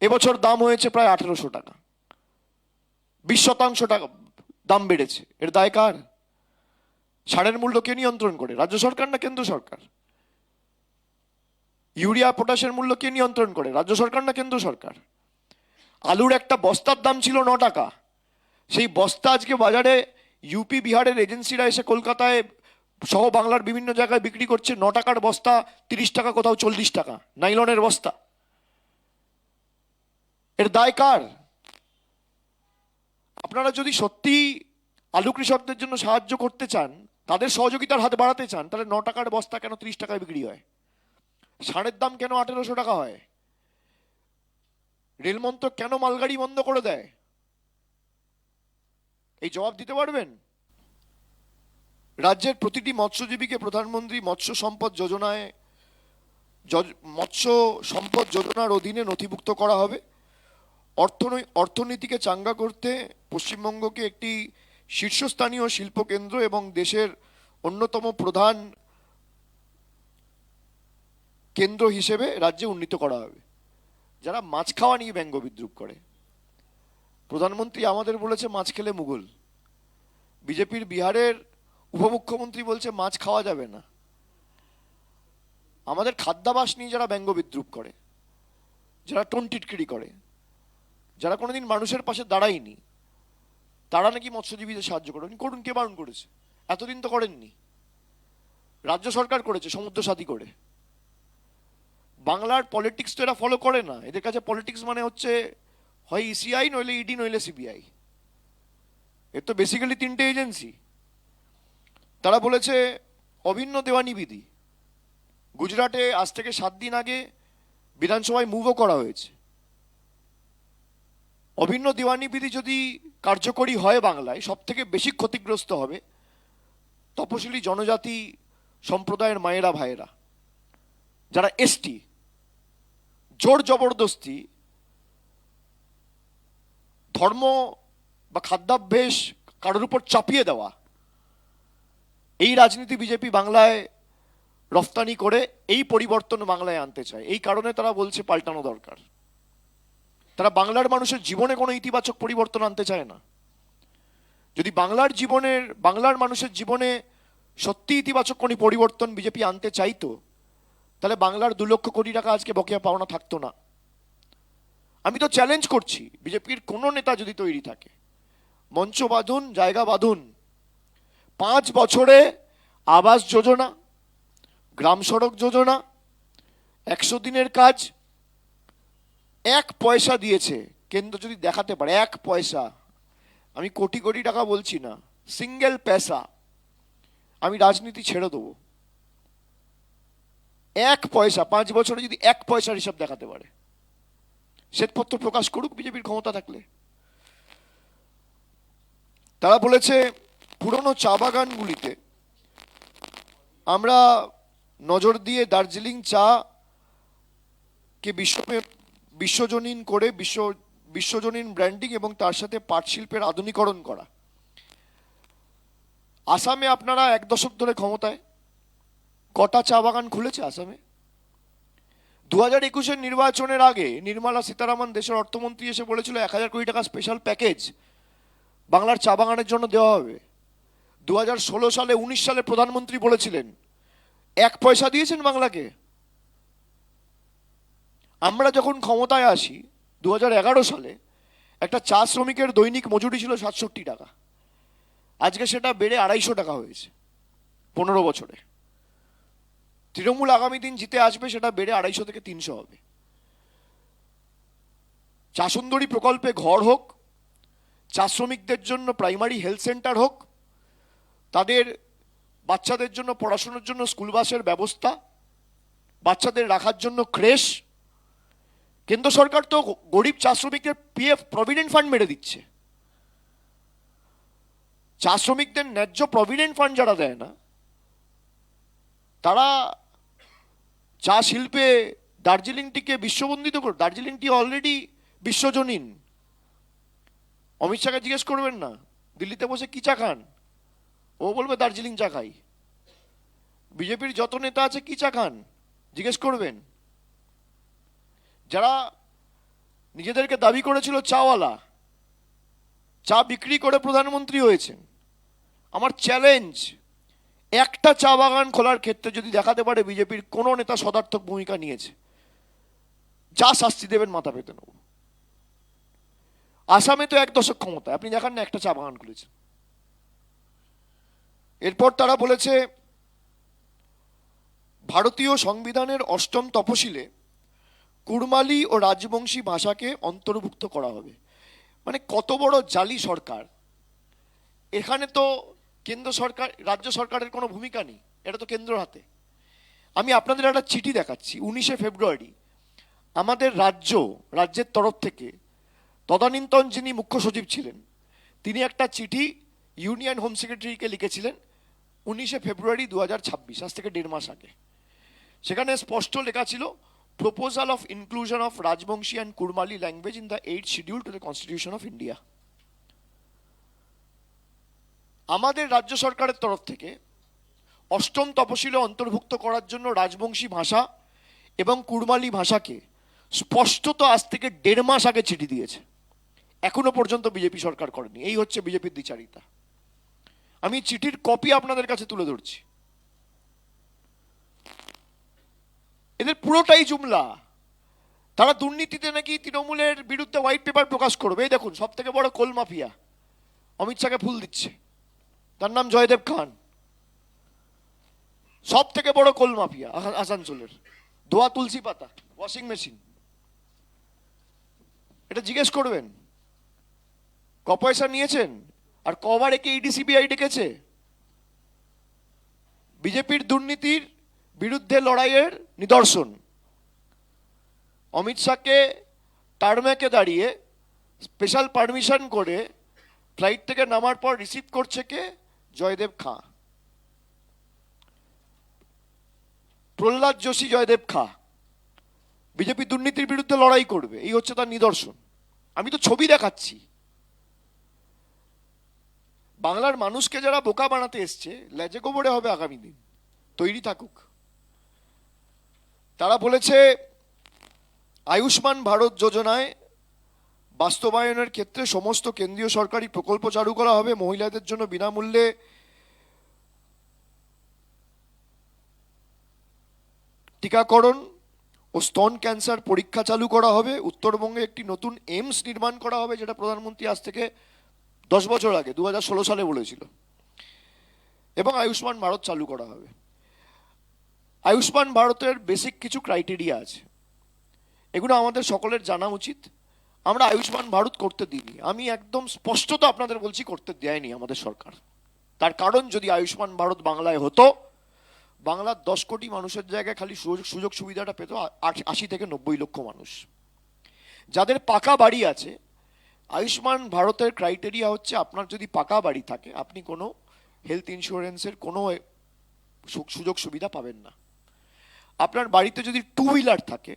Speaker 1: এবছর দাম হয়েছে প্রায় 1800 টাকা। 20% টাকা দাম বেড়েছে। এর দায় কার? সারের মূল্য কে নিয়ন্ত্রণ করে? রাজ্য সরকার না কেন্দ্র সরকার? ইউরিয়া পটাশের মূল্য কে নিয়ন্ত্রণ করে? রাজ্য সরকার না কেন্দ্র সরকার? আলুর একটা বস্তার দাম ছিল 9 টাকা, সেই বস্তা আজকে বাজারে ইউপি বিহারের এজেন্সিরা এসে কলকাতায় সহ বাংলার বিভিন্ন জায়গায় বিক্রি করছে 9 টাকার বস্তা 30 টাকা, কোথাও 40 টাকা, নাইলনের বস্তা। এর দায় কার? আপনারা যদি সত্যি আলু কৃষকদের জন্য সাহায্য করতে চান, তাদের সহযোগিতার হাত বাড়াতে চান, তাহলে 9 টাকার বস্তা কেন 30 টাকায় বিক্রি হয়? সারের দাম কেন 1800 টাকা হয়? রেলমন্ত্রক কেন মালগাড়ি বন্ধ করে দেয়? এই জবাব দিতে পারবেন? রাজ্যের প্রতিটি মৎস্যজীবীকে প্রধানমন্ত্রী মৎস্য সম্পদ যোজনার অধীনে নথিভুক্ত করা হবে। অর্থনীতিকে চাঙ্গা করতে পশ্চিমবঙ্গকে একটি শীর্ষস্থানীয় শিল্পকেন্দ্র এবং দেশের অন্যতম প্রধান কেন্দ্র হিসেবে রাজ্যে উন্নীত করা হবে। যারা মাছ খাওয়া নিয়ে ব্যঙ্গ বিদ্রুপ করে, প্রধানমন্ত্রী আমাদের বলেছে মাছ খেলে মুঘল, বিজেপির বিহারের উপমুখ্যমন্ত্রী বলছে মাছ খাওয়া যাবে না। আমাদের খাদ্যাভাস নিয়ে যারা ব্যঙ্গ বিদ্রুপ করে, যারা টোনটিটকিরি করে, যারা কোনোদিন মানুষের পাশে দাঁড়ায়নি, তারা নাকি মৎস্যজীবীদের সাহায্য করবেন। করুন, কে বারণ করেছে? এতদিন তো করেননি, রাজ্য সরকার করেছে সমুদ্র সাথী করে। বাংলার পলিটিক্স তো এরা ফলো করে না। এদের কাছে পলিটিক্স মানে হচ্ছে হয় ইসিআই, নইলে ইডি, নইলে সিবিআই। এর তো বেসিক্যালি 3টে এজেন্সি। তারা বলেছে অভিন্ন দেওয়ানি বিধি, গুজরাটে আজ থেকে 7 দিন আগে বিধানসভায় মুভও করা হয়েছে। অভিন্ন দেওয়ানি বিধি যদি কার্যকরী হয় বাংলায়, সব থেকে বেশি ক্ষতিগ্রস্ত হবে তপশিলি জনজাতি সম্প্রদায়ের মায়েরা ভাইয়েরা, যারা এসটি। জোর জবরদস্তি ধর্ম বা খাদ্যাভ্যাস কারোর উপর চাপিয়ে দেওয়া, এই রাজনীতি বিজেপি বাংলায় রফতানি করে এই পরিবর্তন বাংলায় আনতে চায়। এই কারণে তারা বলছে পাল্টানো দরকার। তারা বাংলার মানুষের জীবনে কোনো ইতিবাচক পরিবর্তন আনতে চায় না। যদি বাংলার মানুষের জীবনে সত্যি ইতিবাচক কোনো পরিবর্তন বিজেপি আনতে চাইতো, তাহলে বাংলার 2 লক্ষ কোটি টাকা আজকে বকেয়া পাওনা থাকতো না। আমি তো চ্যালেঞ্জ করছি, বিজেপির কোনো নেতা যদি তৈরি থাকে, মঞ্চ বাঁধুন, জায়গা বাঁধুন, 5 বছরে আবাস যোজনা, গ্রাম সড়ক যোজনা, 100 দিনের কাজ, 1 পয়সা দিয়েছে কেন্দ্র যদি দেখাতে পারে, 1 পয়সা, আমি কোটি কোটি টাকা বলছি না, সিঙ্গেল পয়সা, আমি রাজনীতি ছেড়ে দেবো। 1 পয়সা 5 বছরে যদি 1 পয়সার হিসাব দেখাতে পারে, শ্বেতপত্র প্রকাশ করুক বিজেপির ক্ষমতা থাকলে। তারা বলেছে পুরনো চা বাগানগুলিতে আমরা নজর দিয়ে দার্জিলিং চা কে বিশ্বজনীন করে বিশ্বজনীন ব্র্যান্ডিং এবং তার সাথে পাট শিল্পের আধুনিকরণ করা। আসামে আপনারা 1 দশক ধরে ক্ষমতায়, কটা চা বাগান খুলেছে আসামে? 2021-এর নির্বাচনের আগে নির্মলা সীতারামন দেশের অর্থমন্ত্রী এসে বলেছিল 1000 কোটি টাকা স্পেশাল প্যাকেজ বাংলার চা বাগানের জন্য দেওয়া হবে। 2016 সালে 19 সালে প্রধানমন্ত্রী বলেছিলেন, 1 পয়সা দিয়েছেন বাংলাকে? আমরা যখন ক্ষমতায় আসি 2011 সালে, একটা চা শ্রমিকের দৈনিক মজুরি ছিল 67 টাকা, আজকে সেটা বেড়ে 250 টাকা হয়েছে 15 বছরে। তৃণমূল আগামী দিন জিতে আসবে, সেটা বেড়ে 250 থেকে 300 হবে। চা সুন্দরী প্রকল্পে ঘর হোক, চা শ্রমিকদের জন্য প্রাইমারি হেলথ সেন্টার হোক, তাদের বাচ্চাদের জন্য পড়াশোনার জন্য স্কুল বাসের ব্যবস্থা, বাচ্চাদের রাখার জন্য ক্রেশ। কেন্দ্র সরকার তো গরিব চা শ্রমিকদের পিএফ প্রভিডেন্ট ফান্ড মেরে দিচ্ছে। চা শ্রমিকদের ন্যায্য প্রভিডেন্ট ফান্ড যারা দেয় না, তারা চা শিল্পে দার্জিলিংটিকে বিশ্ববন্দিত করে। দার্জিলিংটি অলরেডি বিশ্বজনীন। অমিত শাহকে জিজ্ঞেস করবেন না দিল্লিতে বসে কি চা খান, ও বলবে দার্জিলিং চা খাই। বিজেপির যত নেতা আছে কি চা খান জিজ্ঞেস করবেন। যারা নিজেদেরকে দাবি করেছিল চাওয়ালা, চা বিক্রি করে প্রধানমন্ত্রী হয়েছেন, আমার চ্যালেঞ্জ, একটা চা বাগান খোলার ক্ষেত্রে যদি দেখাতে পারে বিজেপির কোনো নেতা সদার্থক ভূমিকা নিয়েছে, যা শাস্তি দেবেন মাথা পেতে নেব। আসামে তো 1 দশক ক্ষমতা, আপনি দেখান না একটা চা বাগান খুলেছে। এরপর তারা বলেছে ভারতীয় সংবিধানের 8ম তফসিলে কুড়মালি ও রাজবংশী ভাষাকে অন্তর্ভুক্ত করা হবে। মানে কত বড় জালি সরকার! এখানে তো কেন্দ্র সরকার, রাজ্য সরকারের কোনো ভূমিকা নেই, এটা তো কেন্দ্র হাতে। আমি আপনাদের একটা চিঠি দেখাচ্ছি। 19শে ফেব্রুয়ারি আমাদের রাজ্যের তরফ থেকে তদানীন্তন যিনি মুখ্য সচিব ছিলেন, তিনি একটা চিঠি ইউনিয়ন হোম সেক্রেটারিকে লিখেছিলেন 19শে ফেব্রুয়ারি 2026, আজ থেকে 1.5 মাস আগে। সেখানে স্পষ্ট লেখা ছিল, proposal of inclusion of Rajbanshi and Kurmali language in the 8th schedule to the constitution of India. আমাদের রাজ্য সরকারের তরফ থেকে 8ম তফসিলে অন্তর্ভুক্ত করার জন্য রাজবংশী ভাষা এবং কুড়মালি ভাষাকে স্পষ্টত আজ থেকে 1.5 মাস আগে চিঠি দিয়েছে, এখনো পর্যন্ত বিজেপি সরকার করেনি। এই হচ্ছে বিজেপির দ্বিচারিতা। আমি চিঠির কপি আপনাদের কাছে তুলে ধরছি। এদের পুরোটাই জুমলা। তারা দুর্নীতিতে নাকি তৃণমূলের বিরুদ্ধে হোয়াইট পেপার প্রকাশ করবে। এই দেখুন, সব থেকে বড় কোল মাফিয়া অমিত শাহকে ফুল দিচ্ছে, তার নাম জয়দেব খান। সব থেকে বড় কোল মাফিয়া আসানসোলের। ধোয়া তুলসী পাতা, ওয়াশিং মেশিন, এটা জিজ্ঞেস করবেন ক পয়সা নিয়েছেন আর কবার একে ইডি সিবিআই ডেকেছে। বিজেপির দুর্নীতির বিরুদ্ধে লড়াইয়ের নিদর্শন। অমিত শাহকে টার্মেকে দাঁড়িয়ে স্পেশাল পারমিশন করে ফ্লাইট থেকে নামার পর রিসিভ করছে কে? জয়দেব খাঁ। প্রহ্লাদ যোশী, জয়দেব খাঁ। বিজেপি দুর্নীতির বিরুদ্ধে লড়াই করবে, এই হচ্ছে তার নিদর্শন। আমি তো ছবি দেখাচ্ছি। বাংলার মানুষকে যারা বোকা বানাতে এসছে, লেজে গোবরে হবে আগামী দিন, তৈরি থাকুক। তারা বলেছে আয়ুষ্মান ভারত যোজনায় বাস্তবায়নের ক্ষেত্রে সমস্ত কেন্দ্রীয় সরকারি প্রকল্প চালু করা হবে। মহিলাদের জন্য বিনামূল্যে টিকাকরণ ও স্তন ক্যান্সার পরীক্ষা চালু করা হবে। উত্তরবঙ্গে একটি নতুন এইমস নির্মাণ করা হবে, যেটা প্রধানমন্ত্রী আজ থেকে 10 বছর আগে 2016 সালে বলেছিল। এবং আয়ুষ্মান ভারত চালু করা হবে। আয়ুষ্মান ভারতের বেসিক কিছু ক্রাইটেরিয়া আছে, এগুলো আমাদের সকলের জানা উচিত। আমরা আয়ুষ্মান ভারত করতে দিইনি। আমি একদম স্পষ্টত আপনাদের বলছি, করতে দেয়নি আমাদের সরকার। তার কারণ, যদি আয়ুষ্মান ভারত বাংলায় হতো, বাংলার 10 কোটি মানুষের জায়গায় খালি সুযোগ সুবিধাটা পেত 80 থেকে 90 লক্ষ মানুষ। যাদের পাকা বাড়ি আছে, আয়ুষ্মান ভারতের ক্রাইটেরিয়া হচ্ছে, আপনার যদি পাকা বাড়ি থাকে, আপনি কোনো হেলথ ইন্স্যুরেন্সের কোনো সুযোগ সুবিধা পাবেন না। আপনার বাড়িতে যদি 2 হুইলার থাকে,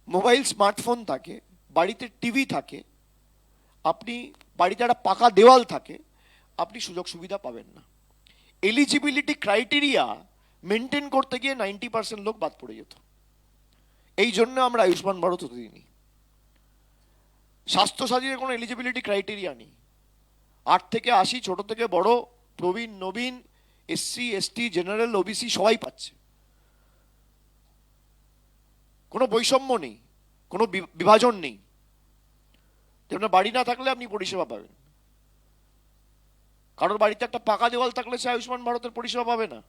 Speaker 1: মোবাইল স্মার্টফোন থাকে, বাড়িতে টিভি থাকে, আপনি বাড়িতে একটা পাকা দেওয়াল থাকে, আপনি সুযোগ সুবিধা পাবেন না। এলিজিবিলিটি ক্রাইটেরিয়া মেনটেন করতে গিয়ে 90% লোক বাদ পড়ে যেত। এই জন্য আমরা আয়ুষ্মান ভারত হতে দিইনি। স্বাস্থ্যসাথীর কোনো এলিজিবিলিটি ক্রাইটেরিয়া নেই। 8 থেকে 80, ছোট থেকে বড়, প্রবীণ নবীন, এসসি এসটি, জেনারেল, ওবিসি সবাই পাচ্ছে। কোনো বৈষম্য নেই, কোনো বিভাজন নেই। আপনার বাড়ি না থাকলে আপনি পরিষেবা পাবেন। কারোর বাড়িতে একটা পাকা দেওয়াল থাকলে সে আয়ুষ্মান ভারতের পরিষেবা পাবে না।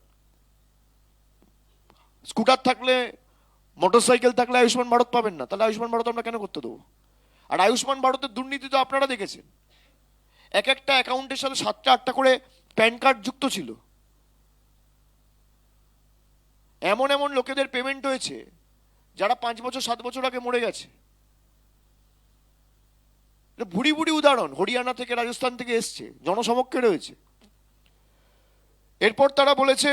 Speaker 1: স্কুটার থাকলে, মোটরসাইকেল থাকলে আয়ুষ্মান ভারত পাবেন না। তাহলে আয়ুষ্মান ভারত আমরা কেন করতে দেবো? আর আয়ুষ্মান ভারতের দুর্নীতি তো আপনারা দেখেছেন। এক একটা অ্যাকাউন্টের সাথে 7টা 8টা করে প্যান কার্ড যুক্ত ছিল। এমন এমন লোকেদের পেমেন্ট হয়েছে যারা 5 বছর 7 বছর আগে মরে গেছে। এটা ভুড়ি ভুড়ি উদাহরণ, হরিয়ানা থেকে রাজস্থান থেকে এসছে, জনসমক্ষে রয়েছে। এরপর তারা বলেছে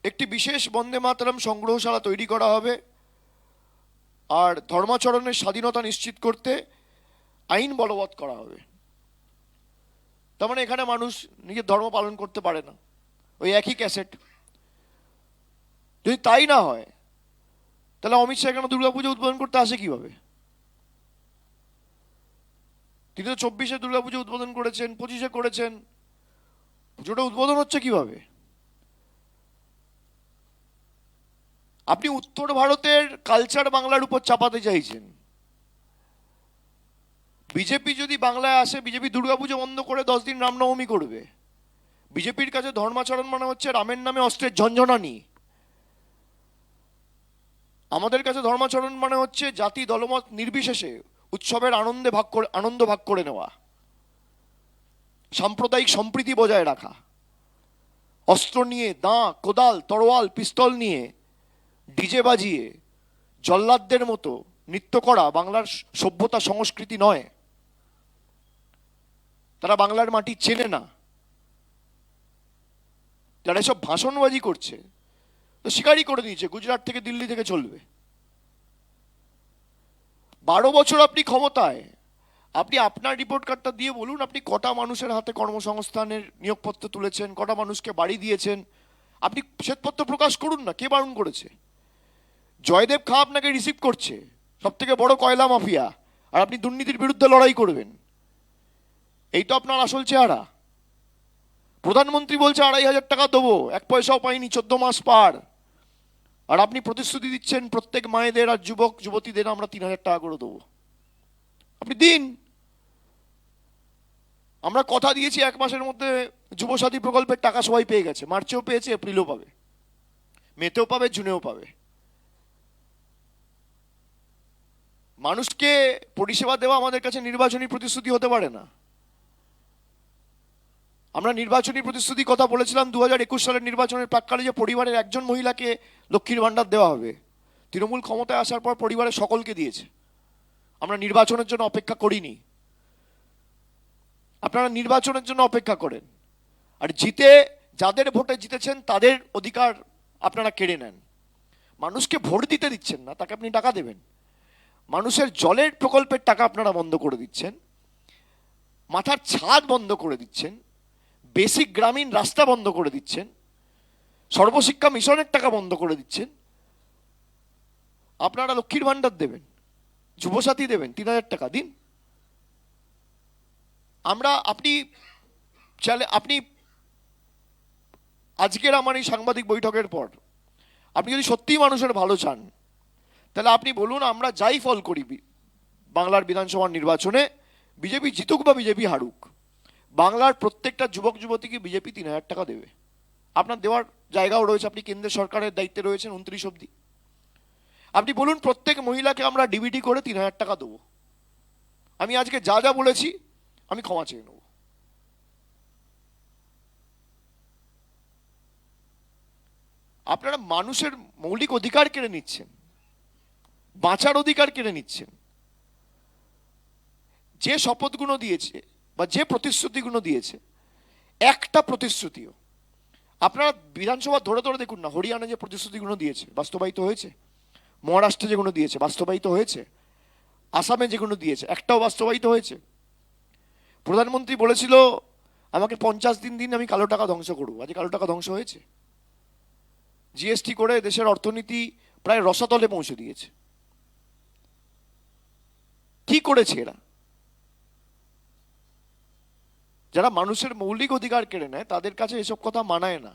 Speaker 1: একটি বিশেষ বন্দে মাতরম সংগ্রহশালা তৈরি করা হবে, আর ধর্মাচরণের স্বাধীনতা নিশ্চিত করতে আইন বলবৎ করা হবে। তার মানে এখানে মানুষ নিজের ধর্ম পালন করতে পারে না, ওই একই ক্যাসেট। যদি তাই না হয় তাহলে অমিত শাহ এখানে দুর্গাপুজো উদ্বোধন করতে আসে কিভাবে? তিনি তো 24-এ দুর্গাপুজো উদ্বোধন করেছেন, 25-এ করেছেন, পুজোটা উদ্বোধন হচ্ছে কিভাবে? আপনি উত্তর ভারতের কালচার বাংলার উপর চাপাতে চাইছেন। বিজেপি যদি বাংলায় আসে, বিজেপি দুর্গাপুজো বন্ধ করে 10 দিন রামনবমী করবে। বিজেপির কাছে ধর্মাচরণ মানে হচ্ছে রামের নামে অস্ত্রের ঝঞ্ঝনানি। আমাদের কাছে ধর্মাচরণ মানে হচ্ছে জাতি দলমত নির্বিশেষে উৎসবের আনন্দ ভাগ করে নেওয়া, সাম্প্রদায়িক সম্প্রীতি বজায় রাখা, অস্ত্র নিয়ে দাঁ কোদাল তরোয়াল পিস্তল নিয়ে ডিজে বাজিয়ে জল্লাদদের মতো নৃত্য করা বাংলার সভ্যতা সংস্কৃতি নয়। তারা বাংলার মাটি চেনে না। যারা এসব ভাষণবাজি করছে তো স্বীকারই করে দিয়েছে গুজরাট থেকে দিল্লি থেকে চলবে। 12 বছর আপনি ক্ষমতায়, আপনি আপনার রিপোর্ট কার্ডটা দিয়ে বলুন আপনি কটা মানুষের হাতে কর্মসংস্থানের নিয়োগপত্র তুলেছেন, কটা মানুষকে বাড়ি দিয়েছেন। আপনি শ্বেতপত্র প্রকাশ করুন না, কে বারণ করেছে? জয়দেব খা আপনাকে রিসিভ করছে, সব থেকে বড় কয়লা মাফিয়া, আর আপনি দুর্নীতির বিরুদ্ধে লড়াই করবেন। এই তো আপনার আসল চেহারা। প্রধানমন্ত্রী বলছে 2,500 টাকা দেবো, 1 পয়সাও পাইনি, 14 মাস পার। আর আপনি প্রতিশ্রুতি দিচ্ছেন প্রত্যেক মায়েদের আর যুবক যুবতীদের আমরা 3,000 টাকা করে দেবো। আপনি দিন। আমরা কথা দিয়েছি 1 মাসের মধ্যে যুবসাথী প্রকল্পের টাকা সবাই পেয়ে গেছে, মার্চেও পেয়েছে, এপ্রিলেও পাবে, মেতেও পাবে, জুনেও পাবে। মানুষকে পরিষেবা দেওয়া আমাদের কাছে নির্বাচনী প্রতিশ্রুতি হতে পারে না। আমরা নির্বাচনী প্রতিশ্রুতি কথা বলেছিলাম 2021 সালের নির্বাচনের প্রাক্কালে যে পরিবারের একজন মহিলাকে লক্ষ্মীর ভাণ্ডার দেওয়া হবে। তৃণমূল ক্ষমতায় আসার পর পরিবারের সকলকে দিয়েছে। আমরা নির্বাচনের জন্য অপেক্ষা করিনি, আপনারা নির্বাচনের জন্য অপেক্ষা করেন। আর জিতে যাদের ভোটে জিতেছেন তাদের অধিকার আপনারা কেড়ে নেন। মানুষকে ভোট দিতে দিচ্ছেন না, তাকে আপনি টাকা দেবেন। মানুষের জলের প্রকল্পের টাকা আপনারা বন্ধ করে দিচ্ছেন, মাথার ছাদ বন্ধ করে দিচ্ছেন, বেসিক গ্রামীণ রাস্তা বন্ধ করে দিচ্ছেন, সর্বশিক্ষা মিশনের টাকা বন্ধ করে দিচ্ছেন। আপনারা লক্ষ্মীর ভাণ্ডার দেবেন, যুবসাথী দেবেন, 3,000 টাকা দিন। আপনি আজকের আমার এই সাংবাদিক বৈঠকের পর আপনি যদি সত্যিই মানুষের ভালো চান তাহলে আপনি বলুন আমরা যাই ফল করি বাংলার বিধানসভার নির্বাচনে, বিজেপি জিতুক বা বিজেপি হারুক, বাংলার প্রত্যেকটা যুবক যুবতীকে বিজেপি 3,000 টাকা দেবে। আপনার দেওয়ার জায়গাও রয়েছে, আপনি কেন্দ্রের সরকারের দায়িত্বে রয়েছেন 29 অবধি। আপনি বলুন প্রত্যেক মহিলাকে আমরা ডিবিটি করে 3,000 টাকা দেবো। আমি আজকে যা যা বলেছি আমি ক্ষমা চেয়ে নেব। আপনারা মানুষের মৌলিক অধিকার কেড়ে নিচ্ছেন, বাঁচার অধিকার কেড়ে নিচ্ছেন। যে শপথগুলো দিয়েছে বা যে প্রতিশ্রুতিগুলো দিয়েছে, একটা প্রতিশ্রুতিও আপনারা বিধানসভা ধরে ধরে দেখুন না। হরিয়ানা যে প্রতিশ্রুতিগুলো দিয়েছে বাস্তবায়িত হয়েছে, মহারাষ্ট্রে যেগুলো দিয়েছে বাস্তবায়িত হয়েছে, আসামে যেগুলো দিয়েছে একটাও বাস্তবায়িত হয়েছে। প্রধানমন্ত্রী বলেছিল আমাকে 50 দিন দিন, আমি কালো টাকা ধ্বংস করবো। আজ কালো টাকা ধ্বংস হয়েছে। জিএসটি করে দেশের অর্থনীতি প্রায় রসাতলে পৌঁছে দিয়েছে। কি করেছে এরা? যারা মানুষের মৌলিক অধিকার কেড়ে নেয় তাদের কাছে এসব কথা মানায় না।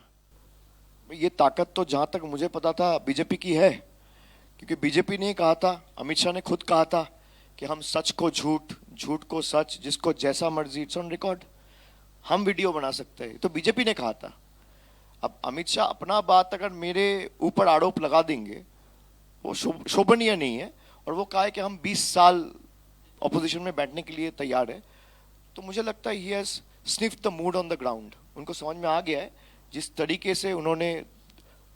Speaker 1: ये ताकत तो जहां तक मुझे पता था बीजेपी की है, क्योंकि बीजेपी ने कहा था, अमित शाह ने खुद कहा था कि हम सच को झूठ, झूठ को सच, जिसको जैसा मर्जी, इट्स ऑन रिकॉर्ड, हम वीडियो बना सकते हैं। तो बीजेपी ने कहा था। अब अमित शाह अपना बात अगर मेरे ऊपर आरोप लगा देंगे वो शोभनीय नहीं है। और वो कहा है कि हम 20 साल ऑपोजिशन में बैठने के लिए तैयार है। तो मुझे लगता है he has sniffed the mood on the ground. उनको समझ में आ गया है जिस तरीके से उन्होंने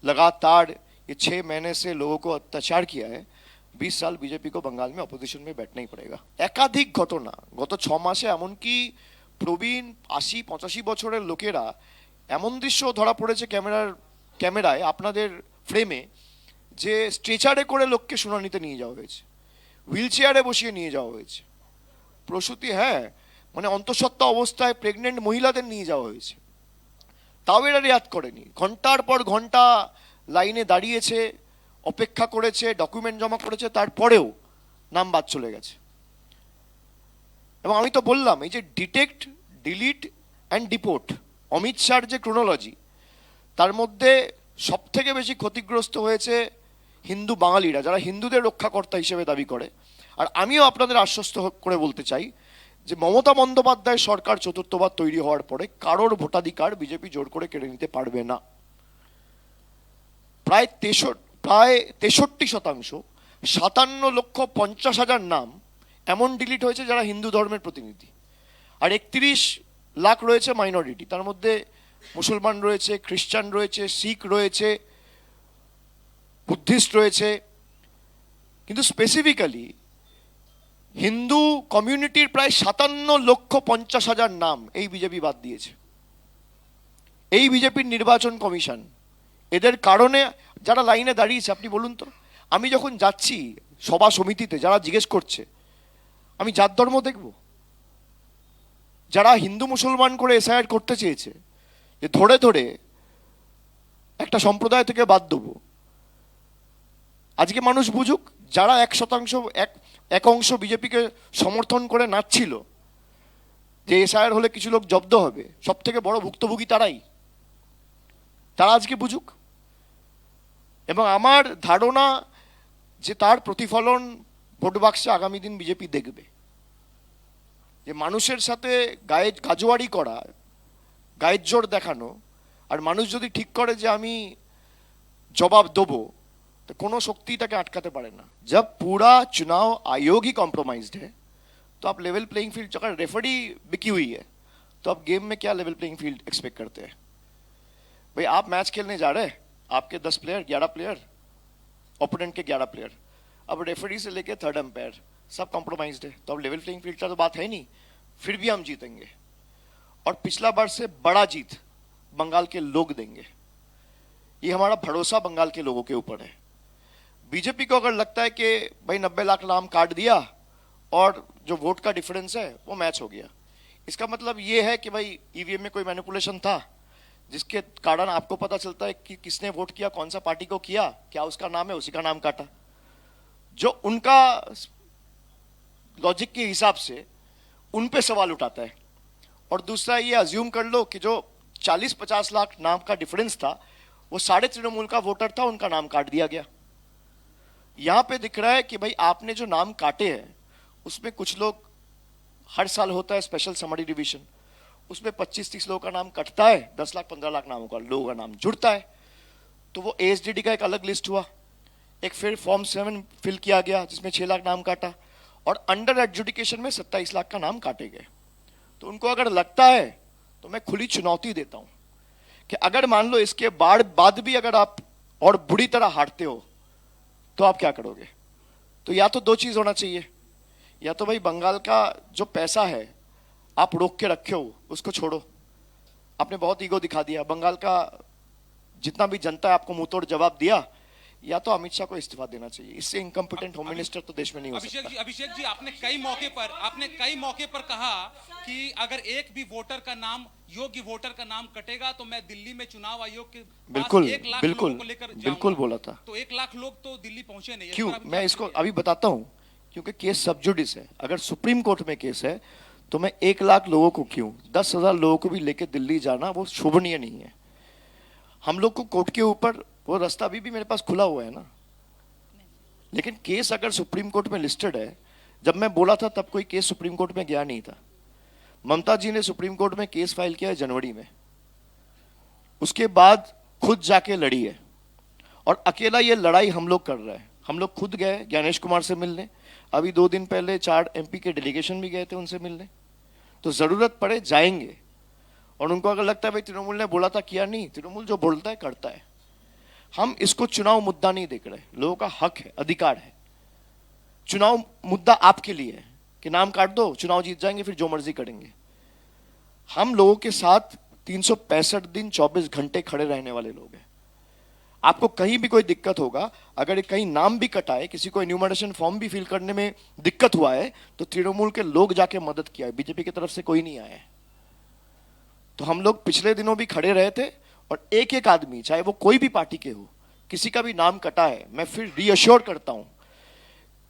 Speaker 1: लगातार ये 6 महीने से लोगों को अत्याचार किया है, 20 साल बीजेपी को बंगाल में অপোজিশন में बैठना ही पड़ेगा। একাধিক ঘটনা গত 6 মাসে, এমনকি প্রবীণ 80-85 বছরের লোকেরা এমন দৃশ্য ধরা পড়েছে ক্যামেরায় আপনাদের ফ্রেমে, যে স্ট্রেচারে করে লোককে শুনানিতে নিয়ে যাওয়া হয়েছে, হুইল চেয়ারে বসিয়ে নিয়ে যাওয়া হয়েছে, প্রসূতি, হ্যাঁ মানে অন্তঃসত্ত্বা অবস্থায় প্রেগনেন্ট মহিলাদের নিয়ে যাওয়া হয়েছে, তাও এরা রেয়াত করেনি। ঘন্টার পর ঘন্টা লাইনে দাঁড়িয়েছে, অপেক্ষা করেছে, ডকুমেন্ট জমা করেছে, তারপরেও নাম বাদ চলে গেছে। এবং আমি তো বললাম, এই যে detect, delete and deport, Amit শাহর যে ক্রোনোলজি, তার মধ্যে সব থেকে বেশি ক্ষতিগ্রস্ত হয়েছে হিন্দু বাঙালিরা, যারা হিন্দুদের রক্ষাকর্তা হিসেবে দাবি করে। আর আমিও আপনাদের আশ্বস্ত করে বলতে চাই যে মমতা বন্দ্যোপাধ্যায় সরকার চতুর্থবার তৈরি হওয়ার পরে কারোর ভোটাধিকার বিজেপি জোর করে কেড়ে নিতে পারবে না। প্রায় 63%, 57,50,000 নাম এমন ডিলিট হয়েছে যারা হিন্দু ধর্মের প্রতিনিধি, আর 31 লাখ রয়েছে মাইনরিটি, তার মধ্যে মুসলমান রয়েছে, খ্রিস্টান রয়েছে, শিখ রয়েছে, বুদ্ধিস্ট রয়েছে। কিন্তু স্পেসিফিক্যালি হিন্দু কমিউনিটির প্রায় 57,50,000 নাম এই বিজেপি বাদ দিয়েছে। এই বিজেপির নির্বাচন কমিশন, এদের কারণে যারা লাইনে দাঁড়িয়েছে, আপনি বলুন তো, আমি যখন যাচ্ছি সভা সমিতিতে, যারা জিজ্ঞেস করছে, আমি জাত ধর্ম দেখব? যারা হিন্দু মুসলমান করে এসআইআর করতে চেয়েছে, যে ধরে ধরে একটা সম্প্রদায় থেকে বাদ দেবো, আজকে মানুষ বুঝুক, যারা 1% এক অংশ বিজেপিকে সমর্থন করে নাচছিল যে এসআইআর হলে কিছু লোক জব্দ হবে, সব থেকে বড় ভুক্তভোগী তারাই, তারা আজকে বুঝুক। এবং আমার ধারণা যে তার প্রতিফলন ভোট বাক্সে আগামী দিন বিজেপি দেখবে, যে মানুষের সাথে গাজোয়ারি করা, গায়ের জোর দেখানো, আর মানুষ যদি ঠিক করে যে আমি জবাব দেবো, तो कोनो शक्ति ताके अटकाते पारे ना। जब पूरा चुनाव आयोग ही कॉम्प्रोमाइज्ड है, तो आप लेवल प्लेइंग फील्ड, अगर रेफरी बिकी हुई है, तो आप गेम में क्या लेवल प्लेइंग फील्ड एक्सपेक्ट करते हैं? भाई आप मैच खेलने जा रहे हैं, आपके 10 प्लेयर, 11 प्लेयर, ओपोनेंट के 11 प्लेयर, अब रेफरी से लेके थर्ड अंपायर सब कॉम्प्रोमाइज्ड है, तो अब लेवल प्लेइंग फील्ड का तो बात है नहीं, फिर भी हम जीतेंगे। और पिछला बार से बड़ा जीत बंगाल के लोग देंगे, ये हमारा भरोसा बंगाल के लोगों के ऊपर है। बीजेपी को अगर लगता है कि भाई 90 लाख नाम काट दिया और जो वोट का डिफरेंस है वो मैच हो गया, इसका मतलब ये है कि भाई ईवीएम में कोई मैनिपुलेशन था, जिसके कारण आपको पता चलता है कि किसने वोट किया, कौन सा पार्टी को किया, क्या उसका नाम है, उसी का नाम काटा, जो उनका लॉजिक के हिसाब से उन पे सवाल उठाता है। और दूसरा ये अज्यूम कर लो कि जो 40-50 लाख नाम का डिफरेंस था, वो साढ़े तृणमूल का वोटर था, उनका नाम काट दिया गया। यहां पे दिख रहा है कि भाई आपने जो नाम काटे हैं, उसमें कुछ लोग, हर साल होता है स्पेशल समरी डिवीजन, उसमें 25-30 लोगों का नाम कटता है, 10 लाख 15 लाख नामों का लोगों का नाम जुड़ता है, तो वो एएसडीडी का एक अलग लिस्ट हुआ, एक फिर फॉर्म 7 फिल किया गया जिसमें 6 लाख नाम काटा, और अंडर एडजुडिकेशन में 27 लाख का नाम काटे गए। तो उनको अगर लगता है, तो मैं खुली चुनौती देता हूं कि अगर मान लो इसके बाद भी अगर आप और बुरी तरह हारते हो, तो आप क्या करोगे? तो या तो दो चीज होना चाहिए, या तो भाई बंगाल का जो पैसा है आप रोक के रखे हो उसको छोड़ो, आपने बहुत ईगो दिखा दिया, बंगाल का जितना भी जनता है आपको मुंहतोड़ जवाब दिया, या तो अमित शाह को इस्तीफा देना चाहिए, इससे इनकम्पिटेंट होम मिनिस्टर तो देश में नहीं हो सकता।
Speaker 8: अभिषेक जी, आपने कई मौके पर कहा कि अगर एक भी वोटर का नाम, योग्य वोटर का नाम कटेगा, तो मैं दिल्ली में चुनाव आयोग के
Speaker 1: बिल्कुल
Speaker 8: 1 लाख
Speaker 1: बिल्कुल
Speaker 8: लोगों को लेकर
Speaker 1: बिल्कुल बोला था।
Speaker 8: तो 1 लाख लोग तो दिल्ली पहुंचे नहीं।
Speaker 1: क्यों? मैं इसको अभी बताता हूं, क्योंकि केस सब जुडिस है। अगर सुप्रीम कोर्ट में केस है, तो मैं 1 लाख लोगों को क्यों, 10,000 लोगों को भी लेके दिल्ली जाना वो शोभनीय नहीं है। हम लोग को कोर्ट के ऊपर वो रास्ता अभी भी मेरे पास खुला हुआ है ना, लेकिन केस अगर सुप्रीम कोर्ट में लिस्टेड है, जब मैं बोला था तब कोई केस सुप्रीम कोर्ट में गया नहीं था। ममता जी ने सुप्रीम कोर्ट में केस फाइल किया है जनवरी में, उसके बाद खुद जाके लड़ी है, और अकेला ये लड़ाई हम लोग कर रहे हैं। हम लोग खुद गए ज्ञानेश कुमार से मिलने, अभी 2 दिन पहले 4 एमपी के डेलीगेशन भी गए थे उनसे मिलने, तो जरूरत पड़े जाएंगे। और उनको अगर लगता है भाई तृणमूल ने बोला था किया नहीं, तृणमूल जो बोलता है करता है। हम इसको चुनाव मुद्दा नहीं देख रहे, लोगों का हक है, अधिकार है, चुनाव मुद्दा आपके लिए है कि नाम काट दो, चुनाव जीत जाएंगे, फिर जो मर्जी करेंगे। हम लोगों के साथ 365 दिन 24 घंटे खड़े रहने वाले लोग हैं। आपको कहीं भी कोई दिक्कत होगा, अगर कहीं नाम भी कटा है, किसी को एन्यूमरेशन फॉर्म भी फिल करने में दिक्कत हुआ है, तो तृणमूल के लोग जाके मदद किया है, बीजेपी की तरफ से कोई नहीं आया है। तो हम लोग पिछले दिनों भी खड़े रहे थे, और एक एक आदमी, चाहे वो कोई भी पार्टी के हो, किसी का भी नाम कटा है, मैं फिर रीअश्योर करता हूं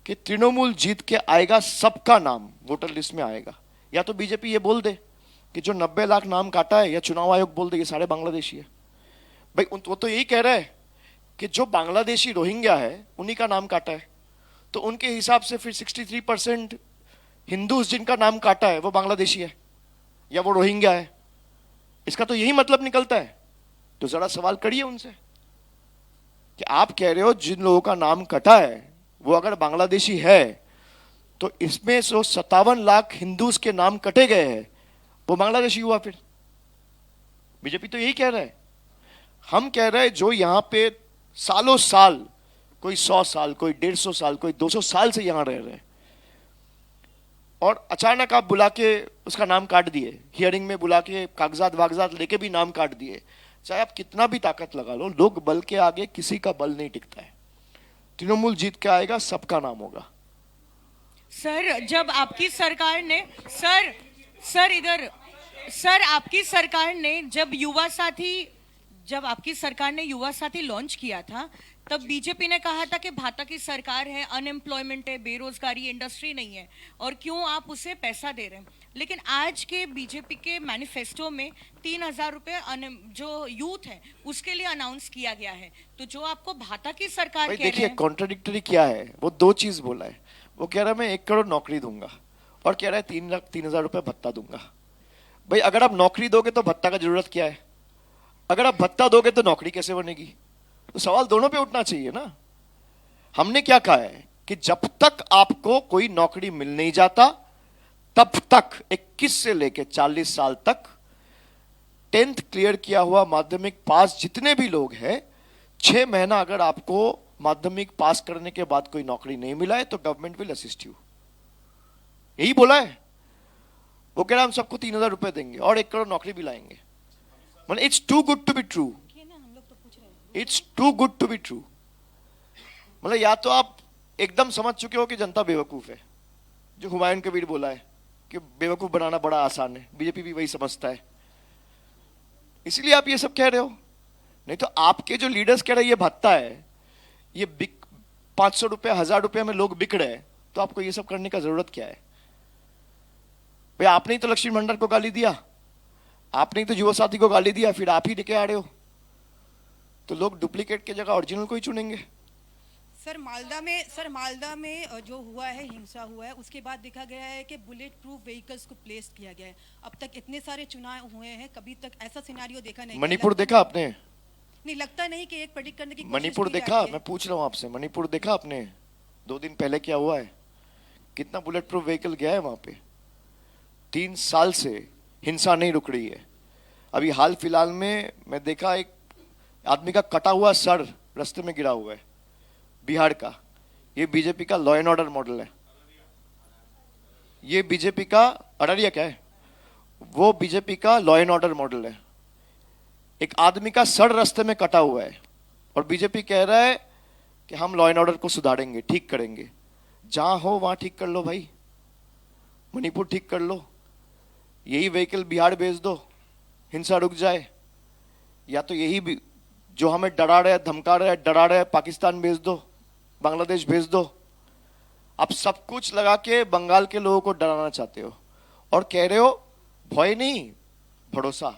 Speaker 1: कि तृणमूल जीत के आएगा, सबका नाम वोटर लिस्ट में आएगा। या तो बीजेपी ये बोल दे कि जो 90 लाख नाम काटा है, या चुनाव आयोग बोल दे ये सारे बांग्लादेशी है। भाई वो तो यही कह रहा है कि जो बांग्लादेशी रोहिंग्या है उन्हीं का नाम काटा है, तो उनके हिसाब से फिर 63% हिंदूज जिनका नाम काटा है वो बांग्लादेशी है या वो रोहिंग्या है। इसका तो यही मतलब निकलता है। तो जरा सवाल करिए उनसे कि आप कह रहे हो जिन लोगों का नाम कटा है वो अगर बांग्लादेशी है, तो इसमें 57 लाख हिंदूज के नाम कटे गए हैं, वो बांग्लादेशी हुआ। फिर बीजेपी तो यही कह रहा है। हम कह रहे हैं जो यहां पे सालों साल, कोई 100 साल, कोई 150 साल, कोई 200 साल से यहां रह रहे हैं, और अचानक आप बुला के उसका नाम काट दिए, हियरिंग में बुला के कागजात वागजात लेके भी नाम काट दिए, चाहे आप कितना भी ताकत लगा लो, लोग बल के आगे किसी का बल नहीं टिकता है। तृणमूल जीत के आएगा, सबका नाम होगा।
Speaker 9: सर जब आपकी सरकार ने आपकी सरकार ने जब आपकी सरकार ने युवा साथी लॉन्च किया था, तब बीजेपी ने कहा था कि भाजपा की सरकार है, अनएम्प्लॉयमेंट है, बेरोजगारी, इंडस्ट्री नहीं है, और क्यों आप उसे पैसा दे रहे हैं। लेकिन आज के बीजेपी के मैनिफेस्टो में 3,000 रुपए जो यूथ है उसके लिए अनाउंस किया गया है। तो जो आपको भाजपा की सरकार कह रहे हैं,
Speaker 1: देखिए कॉन्ट्राडिक्टरी क्या है। वो दो चीज बोला है। वो कह रहा है मैं 1 करोड़ नौकरी दूंगा, और कह रहा है 3,000 रुपए भत्ता दूंगा। भाई अगर आप नौकरी दोगे तो भत्ता का जरूरत क्या है? अगर आप भत्ता दोगे तो नौकरी कैसे बनेगी? तो सवाल दोनों पे उठना चाहिए ना। हमने क्या कहा है कि जब तक आपको कोई नौकरी मिल नहीं जाता, तब तक 21 से लेके 40 साल तक 10th क्लियर किया हुआ माध्यमिक पास जितने भी लोग हैं, 6 महीना अगर आपको माध्यमिक पास करने के बाद कोई नौकरी नहीं मिला है तो गवर्नमेंट विल असिस्ट यू। यही बोला है। वो कह रहा हम सबको 3,000 रुपए देंगे और 1 करोड़ नौकरी भी लाएंगे। मतलब it's too good to be true. It's too good to be true. मतलब या तो आप एकदम समझ चुके हो कि जनता बेवकूफ है, जो हुमायूं कबीर बोला है कि बेवकूफ बनाना बड़ा आसान है, बीजेपी भी वही समझता है, इसलिए आप ये सब कह रहे हो। नहीं तो आपके जो लीडर्स कह रहे हैं ये भत्ता है, ये 500 रुपए 1,000 रुपए में लोग बिक रहे हैं, तो आपको ये सब करने का जरूरत क्या है? भाई आपने ही तो लक्ष्मी भंडार को गाली दिया, आपने ही तो युवा साथी को गाली दिया, फिर आप ही लेके आ रहे हो। तो लोग डुप्लीकेट की जगह ओरिजिनल को ही चुनेंगे।
Speaker 10: सर मालदा में जो हुआ है, हिंसा हुआ है, उसके बाद देखा गया है कि बुलेट प्रूफ व्हीकल्स को प्लेस किया गया है। अब तक इतने सारे चुनाव हुए हैं, कभी तक ऐसा सिनेरियो देखा नहीं।
Speaker 1: मणिपुर देखा आपने?
Speaker 10: नहीं लगता नहीं कि एक प्रेडिक्ट करने की कोशिश
Speaker 1: मणिपुर
Speaker 10: की
Speaker 1: देखा?
Speaker 10: जा रही है।
Speaker 1: मैं पूछ रहा हूं आपसे, मणिपुर देखा आपने? 2 दिन पहले क्या हुआ है? कितना बुलेट प्रूफ व्हीकल गया है वहां पे? 3 साल से हिंसा नहीं रुक रही है। अभी हाल फिलहाल में मैं देखा एक आदमी का कटा हुआ सर रास्ते में गिरा हुआ है, बिहार का। ये बीजेपी का लॉ एंड ऑर्डर मॉडल है। ये बीजेपी का, अररिया क्या है, वो बीजेपी का लॉ एंड ऑर्डर मॉडल है। एक आदमी का सर रास्ते में कटा हुआ है और बीजेपी कह रहा है कि हम लॉ एंड ऑर्डर को सुधारेंगे, ठीक करेंगे। जहां हो वहां ठीक कर लो भाई, मणिपुर ठीक कर लो, यही व्हीकल बिहार भेज दो, हिंसा रुक जाए। या तो यही भी जो हमें डरा रहे हैं, धमका रहे हैं, डरा रहे हैं, पाकिस्तान भेज दो, बांग्लादेश भेज दो। आप सब कुछ लगा के बंगाल के लोगों को डराना चाहते हो और कह रहे हो भय नहीं भरोसा।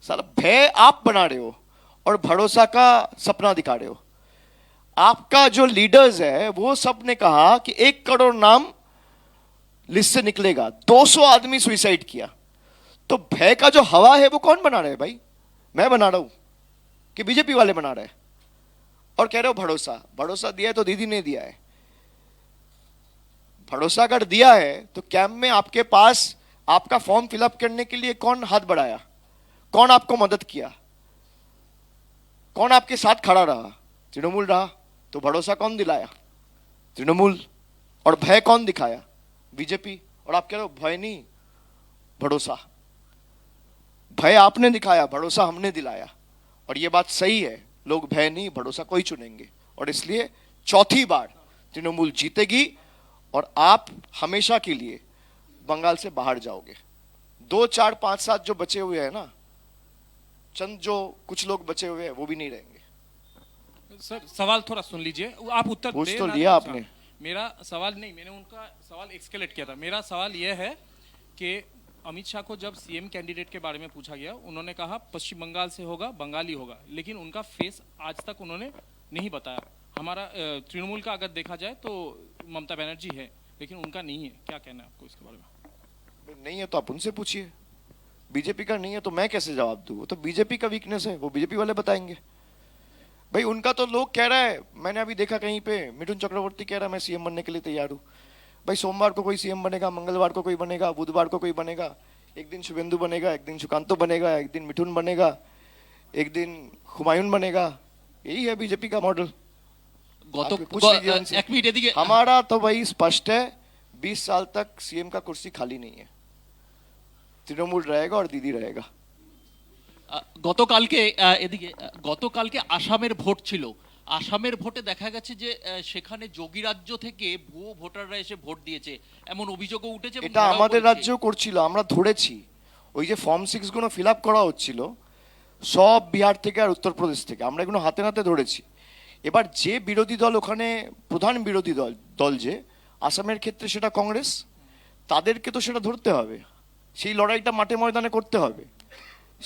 Speaker 1: साला भय आप बना रहे हो और भरोसा का सपना दिखा रहे हो। आपका जो लीडर्स है वो सब ने कहा कि 1 करोड़ नाम लिस्ट से निकलेगा, 200 आदमी सुसाइड किया। तो भय का जो हवा है वो कौन बना रहा है भाई? मैं बना रहा हूं कि बीजेपी वाले बना रहे हैं? और कह रहे हो भरोसा। भरोसा दिया है तो दीदी ने दिया है। भरोसा अगर दिया है तो कैंप में आपके पास आपका फॉर्म फिलअप करने के लिए कौन हाथ बढ़ाया? कौन आपको मदद किया? कौन आपके साथ खड़ा रहा? तृणमूल रहा। तो भरोसा कौन दिलाया? तृणमूल। और भय कौन दिखाया? बीजेपी। और आप कह रहे हो भय नहीं, भरोसा। भय आपने दिखाया, भरोसा हमने दिलाया। और ये बात सही है, लोग भय नहीं भरोसा कोई चुनेंगे। और इसलिए चौथी बार तृणमूल जीतेगी और आप हमेशा के लिए बंगाल से बाहर जाओगे। 2, 4, 5, 7 जो बचे हुए हैं ना, चंद जो कुछ लोग बचे हुए हैं वो भी नहीं रहेंगे।
Speaker 8: सर सवाल थोड़ा सुन लीजिए, आप उत्तर
Speaker 1: पूछ
Speaker 8: दे
Speaker 1: तो
Speaker 8: ना
Speaker 1: लिया
Speaker 8: दो।
Speaker 1: आपने।
Speaker 8: मेरा सवाल नहीं, मैंने उनका सवाल एक्सकेलेट किया था। मेरा सवाल यह है कि अमित शाह को जब सीएम कैंडिडेट के बारे में पूछा गया, उन्होंने कहा पश्चिम बंगाल से होगा, बंगाली होगा, लेकिन उनका फेस आज तक उन्होंने नहीं बताया। हमारा तृणमूल का अगर देखा जाए तो ममता बनर्जी है, लेकिन उनका नहीं है। क्या कहना है आपको इसके बारे में?
Speaker 1: नहीं है तो आप उनसे पूछिए। बीजेपी का नहीं है तो मैं कैसे जवाब दूं? वो तो बीजेपी का वीकनेस है, वो बीजेपी वाले बताएंगे। भाई उनका तो लोग कह रहा है, मैंने अभी देखा कहीं पे मिथुन चक्रवर्ती कह रहा है मैं सीएम बनने के लिए तैयार हूं। भाई सोमवार को कोई सीएम बनेगा, मंगलवार को कोई बनेगा, बुधवार को कोई बनेगा, एक दिन शुभेंदु बनेगा, एक दिन सुकांतो बनेगा, एक दिन मिथुन बनेगा, एक दिन हुमायूं बनेगा। यही है बीजेपी का मॉडल। हमारा तो भाई स्पष्ट है, 20 साल तक सीएम का कुर्सी खाली नहीं है। तृणमूल रहेगा और दीदी रहेगा।
Speaker 11: গতকালকে এদিকে গতকালকে আসামের ভোট ছিল। আসামের ভোটে দেখা গেছে যে সেখানে যোগী রাজ্য থেকে ভুয়ো ভোটাররা এসে ভোট দিয়েছে, এমন অভিযোগও উঠেছে।
Speaker 1: এটা আমাদের রাজ্যও করছিল, আমরা ধরেছি। ওই যে ফর্ম 6 গুলো ফিল আপ করা হচ্ছিল সব বিহার থেকে আর উত্তরপ্রদেশ থেকে, আমরা এগুলো হাতে নাতে ধরেছি। এবার যে বিরোধী দল ওখানে প্রধান বিরোধী দল যে আসামের ক্ষেত্রে সেটা কংগ্রেস, তাদেরকে তো সেটা ধরতে হবে, সেই লড়াইটা মাঠে ময়দানে করতে হবে,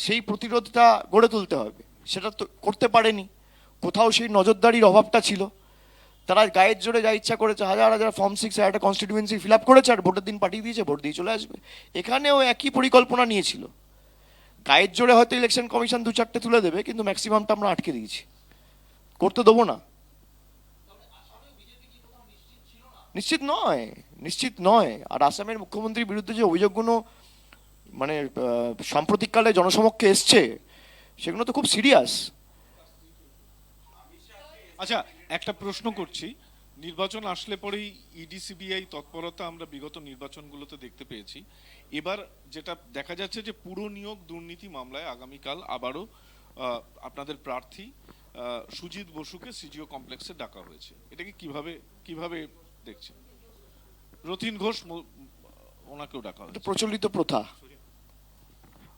Speaker 1: সেই প্রতিরোধটা গড়ে তুলতে হবে। সেটা তো করতে পারেনি, কোথাও সেই নজরদারির অভাবটা ছিল। তারা গায়ের জোরে যা ইচ্ছা করেছে, হাজার হাজার ফর্ম 6 একটা কনস্টিটিউয়েন্সি ফিল আপ করেছে আর ভোটের দিন পাঠিয়ে দিয়েছে, ভোট দিয়ে চলে আসবে। এখানেও একই পরিকল্পনা নিয়েছিল। গায়ের জোরে হয়তো ইলেকশন কমিশন 2-4টে তুলে দেবে, কিন্তু ম্যাক্সিমামটা আমরা আটকে দিয়েছি, করতে দেবো না। নিশ্চিত নয়, নিশ্চিত নয়। আর আসামের মুখ্যমন্ত্রীর বিরুদ্ধে যে অভিযোগগুলো মানে সাম্প্রতিককালে জনসমক্ষে এসছে, সেগুলো তো খুব সিরিয়াস।
Speaker 12: আচ্ছা, একটা প্রশ্ন করছি। নির্বাচন আসলে পরেই ইডি সিবিআই তৎপরতা আমরা বিগত নির্বাচনগুলোতে দেখতে পেয়েছি। এবার যেটা দেখা যাচ্ছে যে পুরো নিয়োগ দুর্নীতি মামলায় আগামীকাল আবারও আপনাদের প্রার্থী সুজিত বসুকে সিজিও কমপ্লেক্সে ডাকা হয়েছে। এটাকে কিভাবে দেখছেন? রতিন ঘোষ ওনাকেও ডাকা হয়েছে।
Speaker 1: প্রচলিত প্রথা,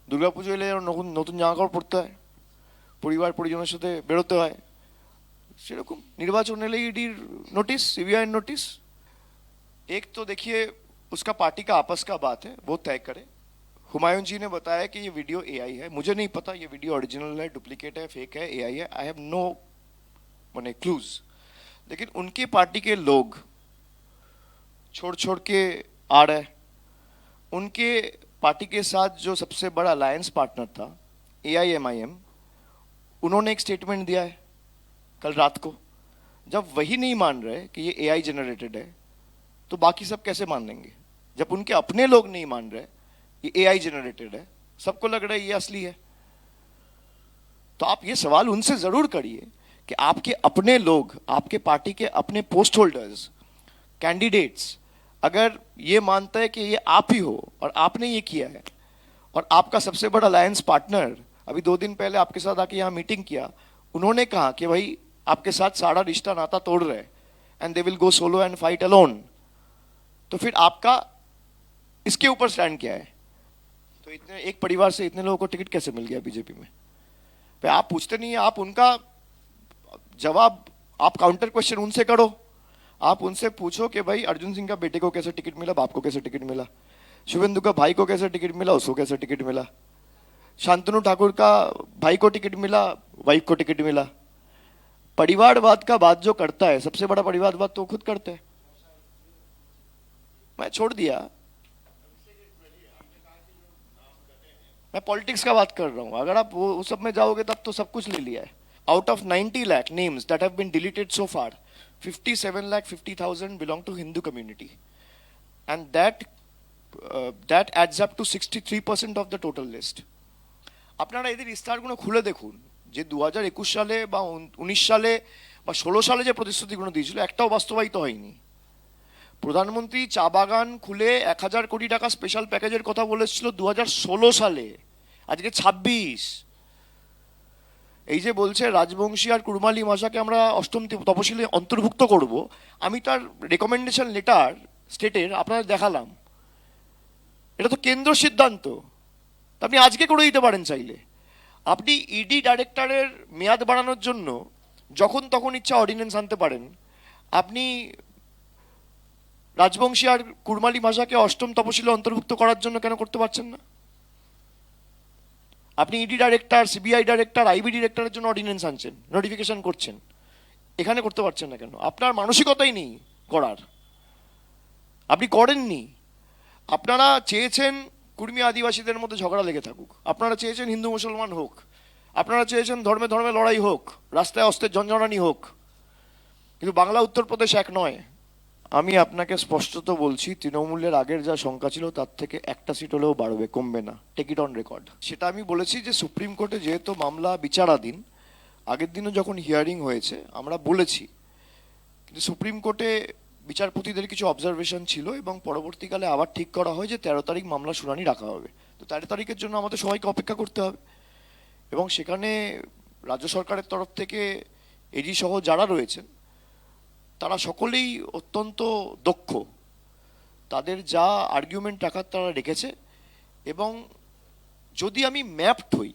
Speaker 1: দুর্গাপুজো এলে নতুন জামা কাপড় পরতে হয়, পরিবার পরিজনের সাথে বেরোতে হয়, সেরকম निर्वाचन L E D notice, CBI notice. एक तो देखिए उसका पार्टी का आपस का बात है, वो तय करे। हुमायूं जी ने बताया कि ये वीडियो एआई है, मुझे नहीं पता ये वीडियो ओरिजिनल है, डुप्लीकेट है, फेक है, एआई है, आई हैव नो माने क्लूज। लेकिन उनकी पार्टी के लोग छोड़ के आ रहे, उनके पार्टी के साथ जो सबसे बड़ा अलायंस पार्टनर था AIMIM, उन्होंने एक स्टेटमेंट दिया है कल रात को। जब वही नहीं मान रहे कि ये AI जनरेटेड है, तो बाकी सब कैसे मान लेंगे? जब उनके अपने लोग नहीं मान रहे ये AI जनरेटेड है, सबको लग रहा है ये असली है, तो आप ये सवाल उनसे जरूर करिए कि आपके अपने लोग, आपके पार्टी के अपने पोस्ट होल्डर्स, कैंडिडेट्स अगर ये मानता है कि ये आप ही हो और आपने ये किया है, और आपका सबसे बड़ा अलायंस पार्टनर अभी 2 दिन पहले आपके साथ आके यहाँ मीटिंग किया, उन्होंने कहा कि भाई आपके साथ सारा रिश्ता नाता तोड़ रहे and they will go solo and fight alone, तो फिर आपका इसके ऊपर स्टैंड क्या है? तो इतने एक परिवार से इतने लोगों को टिकट कैसे मिल गया बीजेपी में? भाई आप पूछते नहीं है, आप उनका जवाब, आप काउंटर क्वेश्चन उनसे करो। आप उनसे पूछो कि भाई अर्जुन सिंह का बेटे को कैसे टिकट मिला, बाप को कैसे टिकट मिला, शुभेंदु का भाई को कैसे टिकट मिला, उसको कैसे टिकट मिला, शांतनु ठाकुर का भाई को टिकट मिला, वाइफ को टिकट मिला। परिवारवाद का बात जो करता है, सबसे बड़ा परिवारवाद तो खुद करते हैं। मैं छोड़ दिया, मैं पॉलिटिक्स का बात कर रहा हूं। अगर आप वो सब में जाओगे तब तो सब कुछ ले लिया है। Out of 90 lakh names that have been deleted so far, 57,50,000 belong to Hindu community, and that adds up to 63% of the total list. আপনারা এদের ইস্তাহারগুলো খুলে দেখুন যে 2021 সালে বা 19 সালে বা 16 সালে যে প্রতিশ্রুতিগুলো দিয়েছিল একটাও বাস্তবায়িত হয়নি। প্রধানমন্ত্রী চা বাগান খুলে 1,000 কোটি টাকা স্পেশাল প্যাকেজের কথা বলেছিল 2016 সালে, আজকে 26। এই যে বলছে রাজবংশী আর কুড়মালি ভাষাকে আমরা অষ্টম তপশিলে অন্তর্ভুক্ত করব, আমি তার রেকমেন্ডেশন লেটার স্টেটের আপনাদের দেখালাম। এটা তো কেন্দ্র সিদ্ধান্ত, আপনি আজকে করে দিতে পারেন চাইলে। আপনি ইডি ডাইরেক্টরের মেয়াদ বাড়ানোর জন্য যখন তখন ইচ্ছা অর্ডিন্যান্স আনতে পারেন। আপনি রাজবংশী আর কুড়মালি ভাষাকে অষ্টম তপশিলে অন্তর্ভুক্ত করার জন্য কেন করতে পারছেন না? আপনি ED director, CBI director, IB ডিরেক্টরের জন্য অর্ডিন্যান্স আনছেন, নোটিফিকেশন করছেন, এখানে করতে পারছেন না কেন? আপনার মানসিকতাই নেই করার, আপনি করেননি। আপনারা চেয়েছেন কুর্মী আদিবাসীদের মধ্যে ঝগড়া লেগে থাকুক, আপনারা চেয়েছেন হিন্দু মুসলমান হোক, আপনারা চেয়েছেন ধর্মে ধর্মে লড়াই হোক, রাস্তায় অস্ত্রের ঝঞ্ঝনানি হোক, কিন্তু বাংলা উত্তরপ্রদেশ এক নয়। আমি আপনাকে স্পষ্টত বলছি, তৃণমূলের আগের যা সংখ্যা ছিল তার থেকে একটা সিট হলেও বাড়বে, কমবে না, টেক ইট অন রেকর্ড। সেটা আমি বলেছি যে সুপ্রিম কোর্টে যেহেতু মামলা বিচারাধীন, আগের দিনও যখন হিয়ারিং হয়েছে আমরা বলেছি, কিন্তু সুপ্রিম কোর্টে বিচারপতিদের কিছু অবজারভেশন ছিল এবং পরবর্তীকালে আবার ঠিক করা হয় যে 13 তারিখ মামলা শুনানি রাখা হবে। তো 13 তারিখের জন্য আমাদের সবাইকে অপেক্ষা করতে হবে এবং সেখানে রাজ্য সরকারের তরফ থেকে এডি সহ যারা রয়েছেন তারা সকলেই অত্যন্ত দক্ষ, তাদের যা আর্গুমেন্ট রাখার তারা রেখেছে। এবং যদি আমি ম্যাপড হই,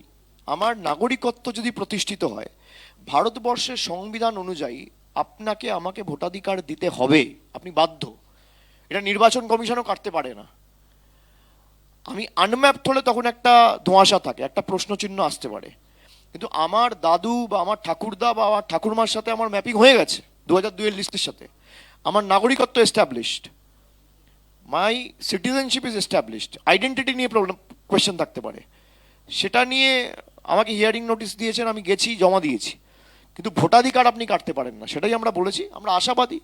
Speaker 1: আমার নাগরিকত্ব যদি প্রতিষ্ঠিত হয়, ভারতবর্ষের সংবিধান অনুযায়ী আপনাকে আমাকে ভোটাধিকার দিতে হবে, আপনি বাধ্য। এটা নির্বাচন কমিশনও কাটতে পারে না। আমি আনম্যাপড হলে তখন একটা ধোঁয়াশা থাকে, একটা প্রশ্নচিহ্ন আসতে পারে, কিন্তু আমার দাদু বা আমার ঠাকুরদা বা আমার ঠাকুরমার সাথে আমার ম্যাপিং হয়ে গেছে 2002 এর লিস্টের সাথে। আমার নাগরিকত্ব established, my citizenship is established. Identity নিয়ে প্রবলেম কোয়েশ্চেন থাকতে পারে, সেটা নিয়ে আমাকে হিয়ারিং নোটিশ দিয়েছেন, আমি গেছি, জমা দিয়েছি, কিন্তু ভোটাধিকার আপনি কাটতে পারেন না। সেটাই আমরা বলেছি। আমরা আশাবাদী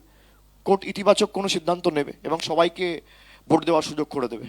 Speaker 1: কোর্ট ইতিবাচক কোনো সিদ্ধান্ত নেবে এবং সবাইকে ভোট দেওয়ার সুযোগ করে দেবে।